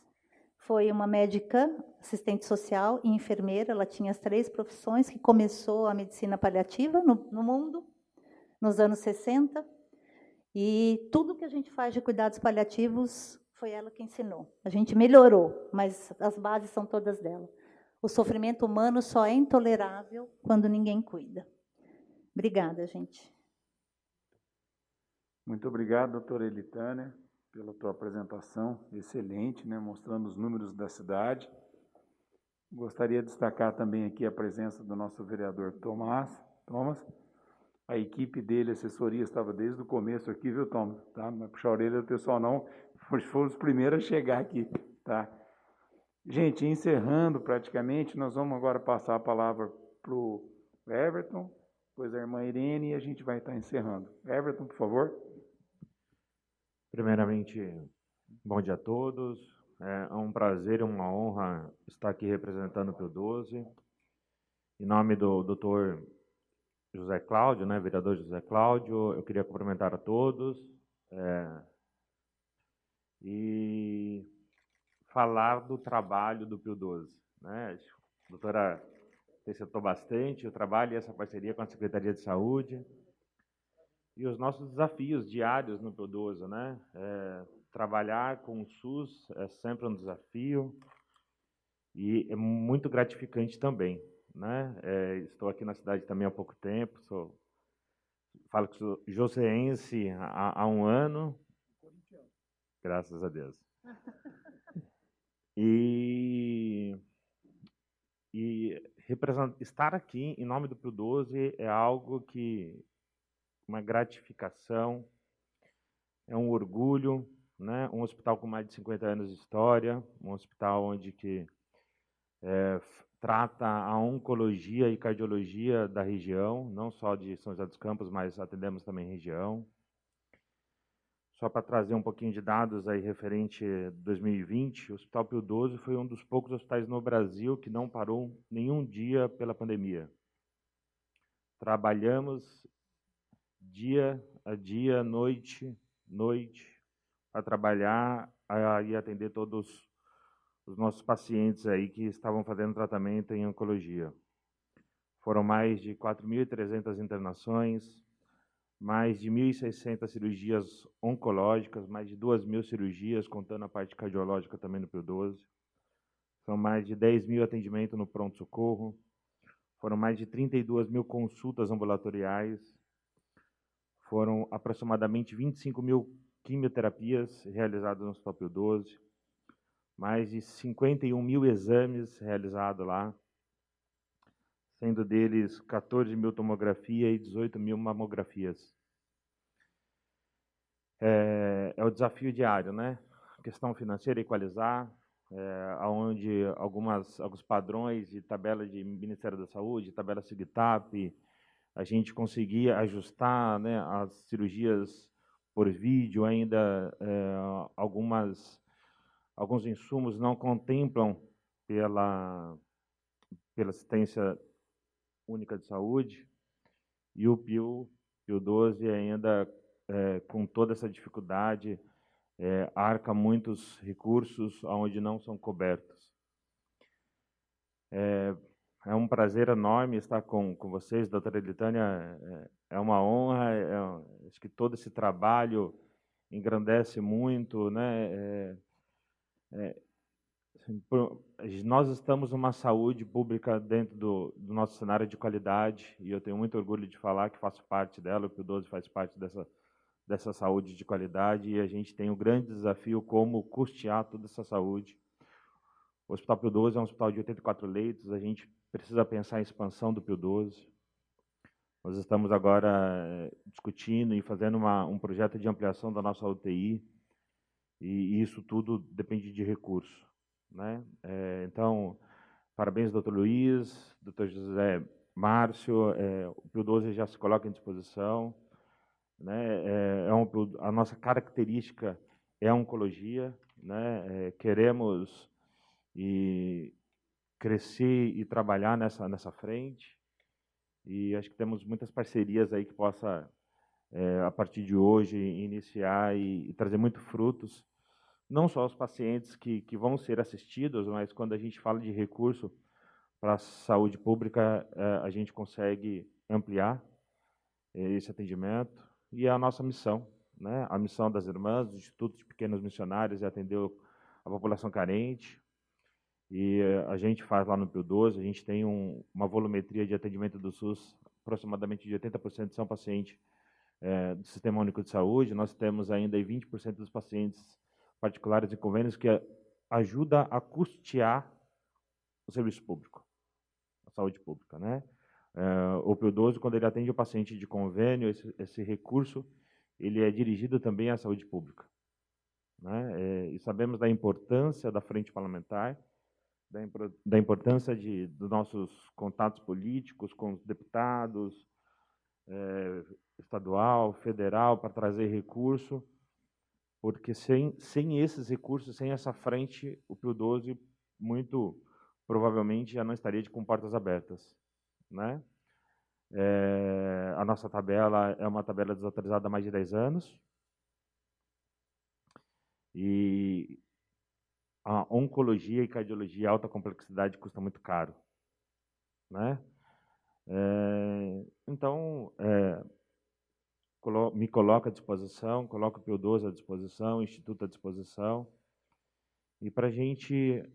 Foi uma médica, assistente social e enfermeira, ela tinha as 3 profissões, que começou a medicina paliativa no mundo, nos anos 60. E tudo que a gente faz de cuidados paliativos foi ela que ensinou. A gente melhorou, mas as bases são todas dela. O sofrimento humano só é intolerável quando ninguém cuida. Obrigada, gente. Muito obrigado, doutora Elitânia, pela tua apresentação excelente, né, mostrando os números da cidade. Gostaria de destacar também aqui a presença do nosso vereador Thomas. A equipe dele, a assessoria, estava desde o começo aqui, viu, Thomas? Tá? Não é puxar a orelha do pessoal, não. Foram os primeiros a chegar aqui, tá? Gente, encerrando praticamente, nós vamos agora passar a palavra para o Everton, depois a irmã Irene, e a gente vai estar encerrando. Everton, por favor. Primeiramente, bom dia a todos. É um prazer e uma honra estar aqui representando o Pio XII. Em nome do doutor José Cláudio, né, vereador José Cláudio, eu queria cumprimentar a todos e falar do trabalho do Pio XII. Né? A doutora ressaltou bastante o trabalho e essa parceria com a Secretaria de Saúde e os nossos desafios diários no Pio XII. Né? Trabalhar com o SUS é sempre um desafio e é muito gratificante também. Né? Estou aqui na cidade também há pouco tempo, falo que sou joseense há um ano, graças a Deus. E estar aqui em nome do Pio XII é algo que, uma gratificação, é um orgulho, né? Um hospital com mais de 50 anos de história, um hospital onde trata a oncologia e cardiologia da região, não só de São José dos Campos, mas atendemos também região. Só para trazer um pouquinho de dados aí referente a 2020, o Hospital Pio XII foi um dos poucos hospitais no Brasil que não parou nenhum dia pela pandemia. Trabalhamos dia a dia, noite, para trabalhar e atender todos os nossos pacientes aí que estavam fazendo tratamento em oncologia. Foram mais de 4.300 internações, mais de 1.600 cirurgias oncológicas, mais de 2.000 cirurgias, contando a parte cardiológica também no Pio XII. São mais de 10.000 atendimentos no pronto-socorro. Foram mais de 32.000 consultas ambulatoriais. Foram aproximadamente 25.000 quimioterapias realizadas no Hospital Pio XII. Mais de 51.000 exames realizados lá, sendo deles 14.000 tomografia e 18.000 mamografias. É o desafio diário, né? A questão financeira, equalizar, onde alguns padrões de tabela de Ministério da Saúde, tabela SIGTAP, a gente conseguia ajustar, né, as cirurgias por vídeo, ainda alguns insumos não contemplam pela assistência única de saúde, e o Pio XII ainda, com toda essa dificuldade, arca muitos recursos onde não são cobertos. É um prazer enorme estar com vocês, doutora Elitânia, é uma honra, acho que todo esse trabalho engrandece muito, né? Nós estamos numa saúde pública dentro do nosso cenário de qualidade, e eu tenho muito orgulho de falar que faço parte dela, o Pio XII faz parte dessa saúde de qualidade, e a gente tem um grande desafio como custear toda essa saúde. O Hospital Pio XII é um hospital de 84 leitos, a gente precisa pensar em expansão do Pio XII. Nós estamos agora discutindo e fazendo um projeto de ampliação da nossa UTI, e isso tudo depende de recurso, né? Então, parabéns, doutor Luiz, doutor José Márcio, o Pio XII já se coloca em disposição, né? A nossa característica é a oncologia, né? Queremos crescer e trabalhar nessa frente, e acho que temos muitas parcerias aí que possa, a partir de hoje, iniciar e trazer muito frutos, não só aos pacientes que vão ser assistidos, mas quando a gente fala de recurso para a saúde pública, a gente consegue ampliar esse atendimento. E a nossa missão, né? A missão das irmãs, do Instituto de Pequenos Missionários, é atender a população carente. E a gente faz lá no Pio XII, a gente tem uma volumetria de atendimento do SUS, aproximadamente de 80% são pacientes do Sistema Único de Saúde. Nós temos ainda 20% dos pacientes particulares e convênios que ajuda a custear o serviço público, a saúde pública, né? O Pio XII, quando ele atende o paciente de convênio, esse recurso ele é dirigido também à saúde pública, né? E sabemos da importância da frente parlamentar, da importância dos nossos contatos políticos com os deputados, estadual, federal, para trazer recurso, porque sem esses recursos, sem essa frente, o Pio XII muito provavelmente já não estaria com portas abertas, né? A nossa tabela é uma tabela desatualizada há mais de 10 anos, e a oncologia e cardiologia alta complexidade custa muito caro, né? Então, me coloco à disposição, coloco o Pio XII à disposição, o Instituto à disposição, e para a gente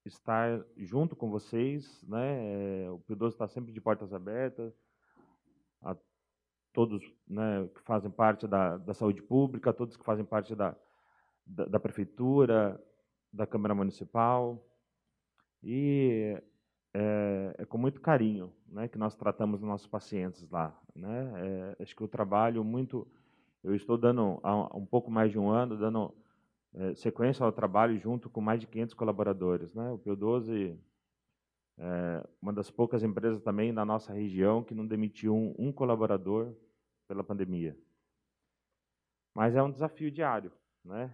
estar junto com vocês, né? O Pio XII está sempre de portas abertas a todos, né, que fazem parte da saúde pública, todos que fazem parte da prefeitura, da Câmara Municipal, e é com muito carinho, né, que nós tratamos os nossos pacientes lá, né? Acho que o trabalho eu estou dando há um pouco mais de um ano, dando sequência ao trabalho junto com mais de 500 colaboradores, né? O Pio XII é uma das poucas empresas também na nossa região que não demitiu um colaborador pela pandemia. mas é um desafio diário, né?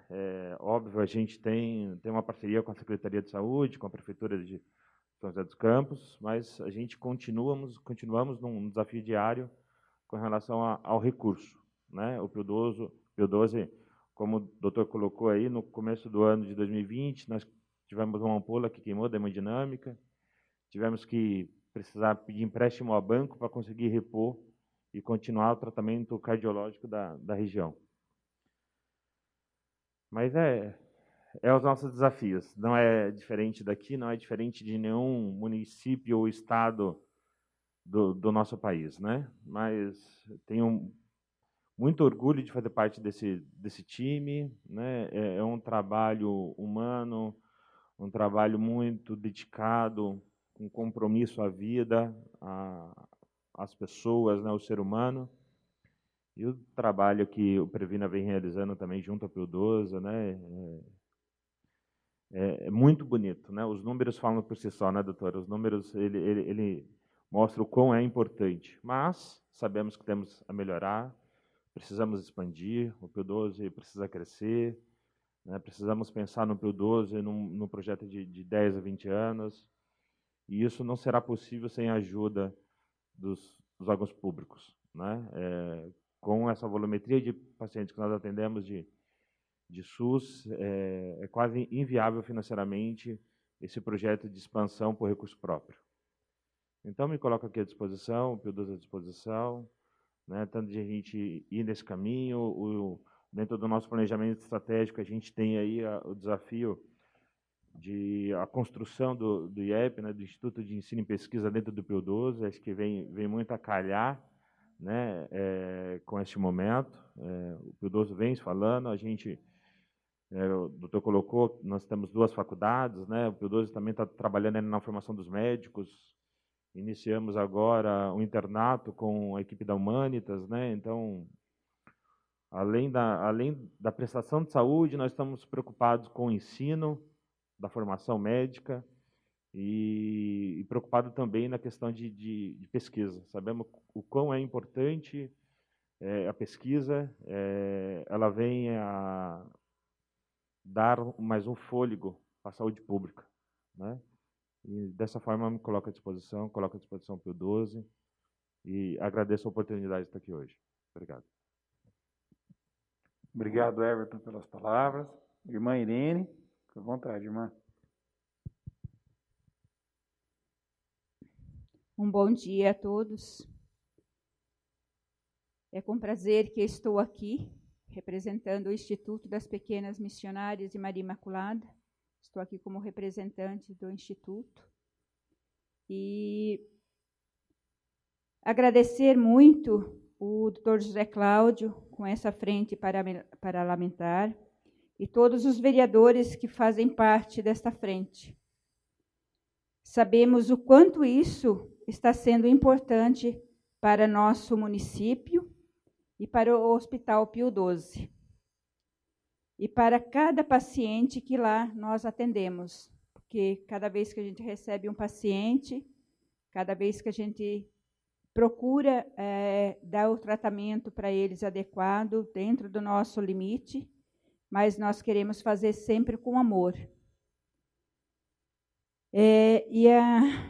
Óbvio, a gente tem uma parceria com a Secretaria de Saúde, com a Prefeitura de São José dos Campos, mas a gente continuamos num desafio diário com relação ao recurso, né? O PIO12, como o doutor colocou aí, no começo do ano de 2020, nós tivemos uma ampola que queimou da hemodinâmica, tivemos que precisar pedir empréstimo ao banco para conseguir repor e continuar o tratamento cardiológico da região. Mas os nossos desafios. Não é diferente daqui, não é diferente de nenhum município ou estado do nosso país, né? Mas tenho muito orgulho de fazer parte desse time, né? É um trabalho humano, um trabalho muito dedicado, com compromisso à vida, às pessoas, né? Ao ser humano. E o trabalho que o Previna vem realizando também junto ao PIO12, né? É muito bonito, né? Os números falam por si só, né, doutora? Os números, ele mostra o quão é importante. Mas sabemos que temos a melhorar, precisamos expandir, o PIO12 precisa crescer, né? Precisamos pensar no PIO12 num projeto de 10 a 20 anos, e isso não será possível sem a ajuda dos órgãos públicos, né? Com essa volumetria de pacientes que nós atendemos de SUS, é quase inviável financeiramente esse projeto de expansão por recurso próprio. Então, me coloco aqui à disposição, o PIO12 à disposição, né, tanto de a gente ir nesse caminho, dentro do nosso planejamento estratégico, a gente tem aí o desafio de a construção do IEP, né, do Instituto de Ensino e Pesquisa dentro do PIO12, acho que vem muito a calhar, né, com este momento. O PIO12 vem falando, a gente... o doutor colocou, nós temos 2 faculdades, né? O PIO12 também está trabalhando na formação dos médicos. Iniciamos agora um internato com a equipe da Humanitas, né? Então, além da prestação de saúde, nós estamos preocupados com o ensino da formação médica e preocupado também na questão de pesquisa. Sabemos o quão é importante a pesquisa, ela vem a dar mais um fôlego para a saúde pública, né? E dessa forma me coloco à disposição o PIO12 e agradeço a oportunidade de estar aqui hoje. Obrigado. Obrigado, Everton, pelas palavras. Irmã Irene, fique à vontade, irmã. Um bom dia a todos. É com prazer que estou aqui, representando o Instituto das Pequenas Missionárias de Maria Imaculada. Estou aqui como representante do Instituto. E agradecer muito o Dr. José Cláudio, com essa frente parlamentar, e todos os vereadores que fazem parte desta frente. Sabemos o quanto isso está sendo importante para nosso município e para o Hospital PIO12. E para cada paciente que lá nós atendemos. Porque cada vez que a gente recebe um paciente, cada vez que a gente procura dar o tratamento para eles adequado, dentro do nosso limite, mas nós queremos fazer sempre com amor.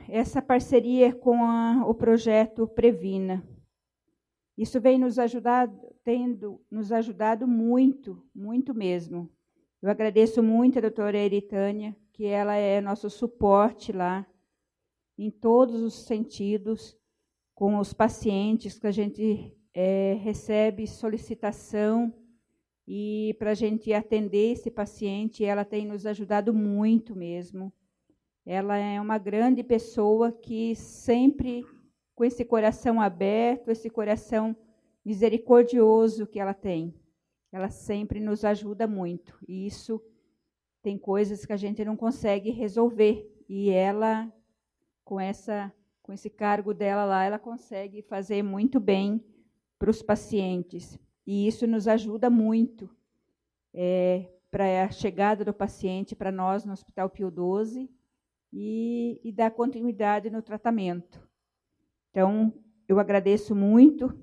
Essa parceria com o projeto Previna, isso vem tendo nos ajudado muito, muito mesmo. Eu agradeço muito a doutora Eritânia, que ela é nosso suporte lá, em todos os sentidos, com os pacientes que a gente recebe solicitação, e para a gente atender esse paciente, ela tem nos ajudado muito mesmo. Ela é uma grande pessoa que sempre, com esse coração aberto, esse coração misericordioso que ela tem, ela sempre nos ajuda muito. E isso tem coisas que a gente não consegue resolver. E ela, com esse cargo dela lá, ela consegue fazer muito bem para os pacientes. E isso nos ajuda muito para a chegada do paciente para nós no Hospital PIO12 e dar continuidade no tratamento. Então, eu agradeço muito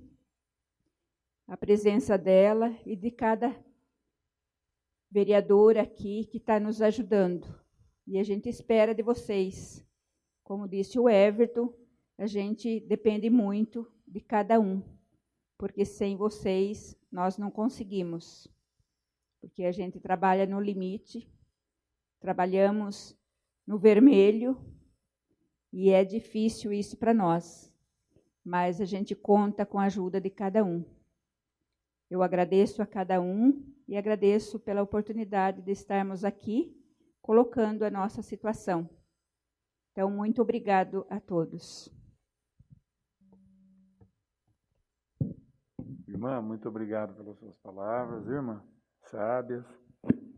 a presença dela e de cada vereador aqui que está nos ajudando. E a gente espera de vocês. Como disse o Everton, a gente depende muito de cada um, porque sem vocês nós não conseguimos. Porque a gente trabalha no limite, trabalhamos no vermelho, e é difícil isso para nós, mas a gente conta com a ajuda de cada um. Eu agradeço a cada um e agradeço pela oportunidade de estarmos aqui colocando a nossa situação. Então, muito obrigado a todos. Irmã, muito obrigado pelas suas palavras, irmã, sábias,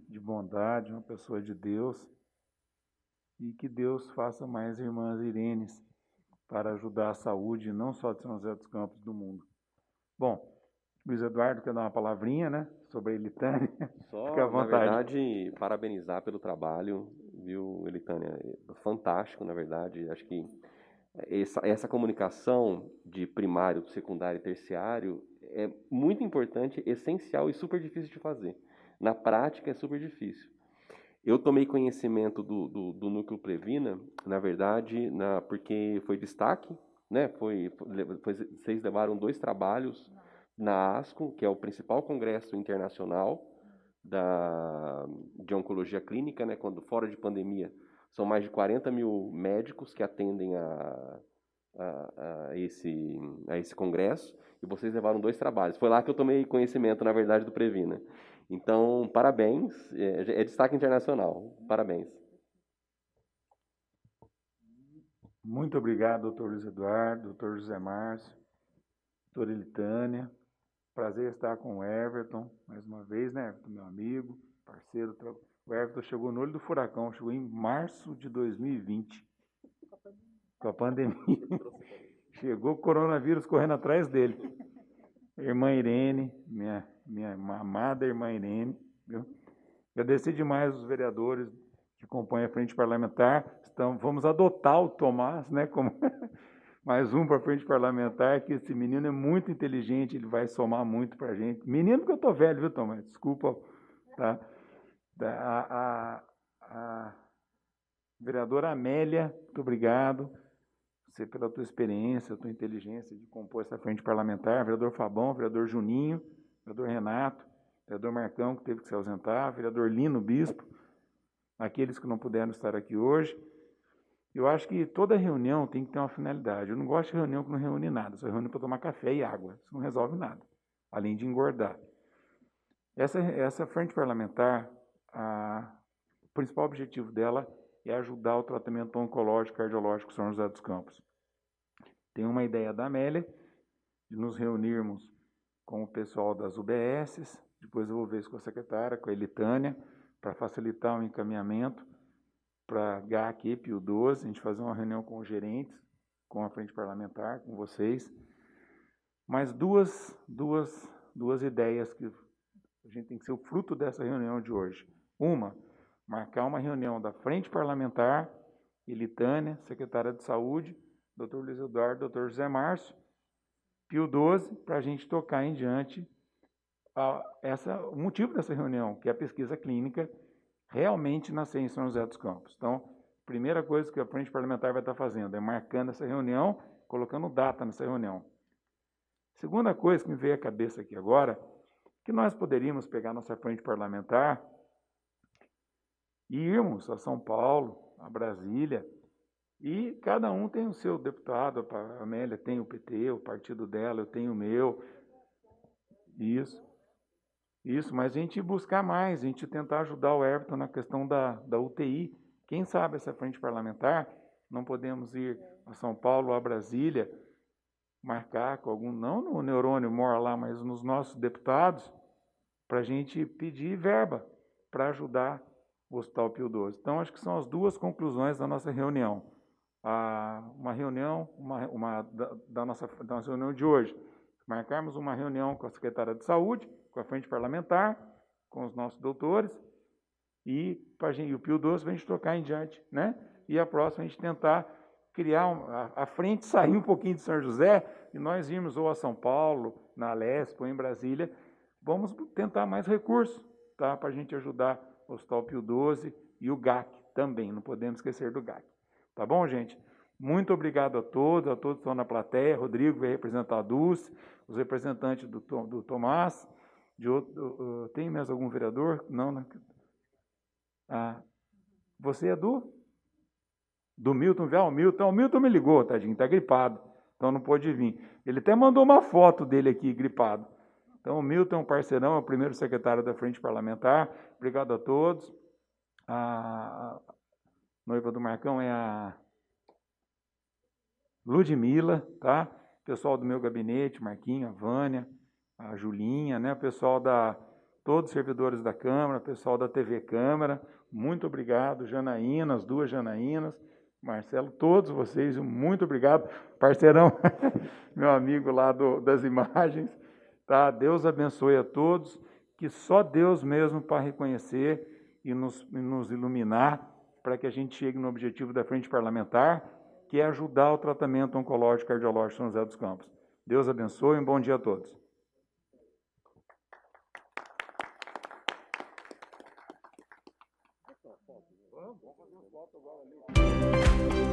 de bondade, uma pessoa de Deus, e que Deus faça mais irmãs Irenes para ajudar a saúde, não só de São José dos Campos, do mundo. Bom, Luiz Eduardo quer dar uma palavrinha, né, sobre a Elitânia. Só, Fica à na vontade. verdade, parabenizar pelo trabalho, viu, Elitânia? Fantástico, na verdade. Acho que essa comunicação de primário, secundário e terciário é muito importante, essencial e super difícil de fazer. Na prática, é super difícil. Eu tomei conhecimento do Núcleo Previna, na verdade, porque foi destaque, né? Vocês levaram 2 trabalhos na ASCO, que é o principal congresso internacional de oncologia clínica, né? Quando fora de pandemia, são mais de 40 mil médicos que atendem a esse congresso, e vocês levaram 2 trabalhos. Foi lá que eu tomei conhecimento, na verdade, do Previna. Então, parabéns, é destaque internacional, parabéns. Muito obrigado, doutor Luiz Eduardo, doutor José Márcio, doutora Elitânia. Prazer estar com o Everton, mais uma vez, né, Everton, meu amigo, parceiro. O Everton chegou no olho do furacão, chegou em março de 2020, com a pandemia. Chegou o coronavírus correndo atrás dele. Irmã Irene, minha amada irmã Irene, viu? Agradecer demais os vereadores que compõem a frente parlamentar. Vamos adotar o Tomás, né, como mais um para a frente parlamentar, que esse menino é muito inteligente, ele vai somar muito para a gente. Menino, porque eu estou velho, viu, Tomás? Desculpa, tá? A vereadora Amélia, muito obrigado. Você pela tua experiência, a tua inteligência de compor essa frente parlamentar, vereador Fabão, vereador Juninho, vereador Renato, vereador Marcão, que teve que se ausentar, vereador Lino Bispo, aqueles que não puderam estar aqui hoje. Eu acho que toda reunião tem que ter uma finalidade. Eu não gosto de reunião que não reúne nada, só reúne para tomar café e água. Isso não resolve nada, além de engordar. Essa frente parlamentar, o principal objetivo dela é ajudar o tratamento oncológico e cardiológico São José dos Campos. Tem uma ideia da Amélia, de nos reunirmos com o pessoal das UBSs, depois eu vou ver isso com a secretária, com a Elitânia, para facilitar o encaminhamento para GAC e Pio 12, a gente fazer uma reunião com os gerentes, com a frente parlamentar, com vocês. Mas duas ideias que a gente tem que ser o fruto dessa reunião de hoje. Uma, marcar uma reunião da frente parlamentar, Elitânia, secretária de Saúde, Dr. Luiz Eduardo, Dr. José Márcio, Pio 12, para a gente tocar em diante o motivo dessa reunião, que é a pesquisa clínica realmente nascer em São José dos Campos. Então, a primeira coisa que a frente parlamentar vai estar fazendo é marcando essa reunião, colocando data nessa reunião. Segunda coisa que me veio à cabeça aqui agora, que nós poderíamos pegar nossa frente parlamentar e irmos a São Paulo, a Brasília, e cada um tem o seu deputado, a Amélia tem o PT, o partido dela, eu tenho o meu. Isso, mas a gente buscar mais, a gente tentar ajudar o Everton na questão da UTI. Quem sabe essa frente parlamentar, não podemos ir a São Paulo, a Brasília, marcar com algum, não no Neurônio mora lá, mas nos nossos deputados, para a gente pedir verba para ajudar o Hospital Pio 12. Então, acho que são as 2 conclusões da nossa reunião. Uma reunião da nossa reunião de hoje. Marcarmos uma reunião com a secretária de Saúde, com a frente parlamentar, com os nossos doutores, e o Pio 12 para a gente tocar em diante, né? E a próxima a gente tentar criar a frente, sair um pouquinho de São José e nós irmos ou a São Paulo, na Lesp ou em Brasília. Vamos tentar mais recursos, tá? Para a gente ajudar o Hospital Pio XII e o GAC também, não podemos esquecer do GAC. Tá bom, gente? Muito obrigado a todos que estão na plateia. Rodrigo vai representar a Dulce, os representantes do Tomás. Tem mais algum vereador? Não, né? Você é do Milton? O Milton me ligou, tadinho, está gripado, então não pôde vir. Ele até mandou uma foto dele aqui, gripado. Então, o Milton é um parceirão, é o primeiro secretário da Frente Parlamentar. Obrigado a todos. A noiva do Marcão é a Ludmila, tá? Pessoal do meu gabinete, Marquinho, a Vânia, a Julinha, né? O pessoal todos os servidores da Câmara, pessoal da TV Câmara, muito obrigado. Janaína, as duas Janaínas, Marcelo, todos vocês, muito obrigado. Parceirão, meu amigo lá das imagens, tá? Deus abençoe a todos, que só Deus mesmo para reconhecer e nos iluminar para que a gente chegue no objetivo da Frente Parlamentar, que é ajudar o tratamento oncológico cardiológico de São José dos Campos. Deus abençoe e um bom dia a todos. Vamos fazer uma foto agora ali.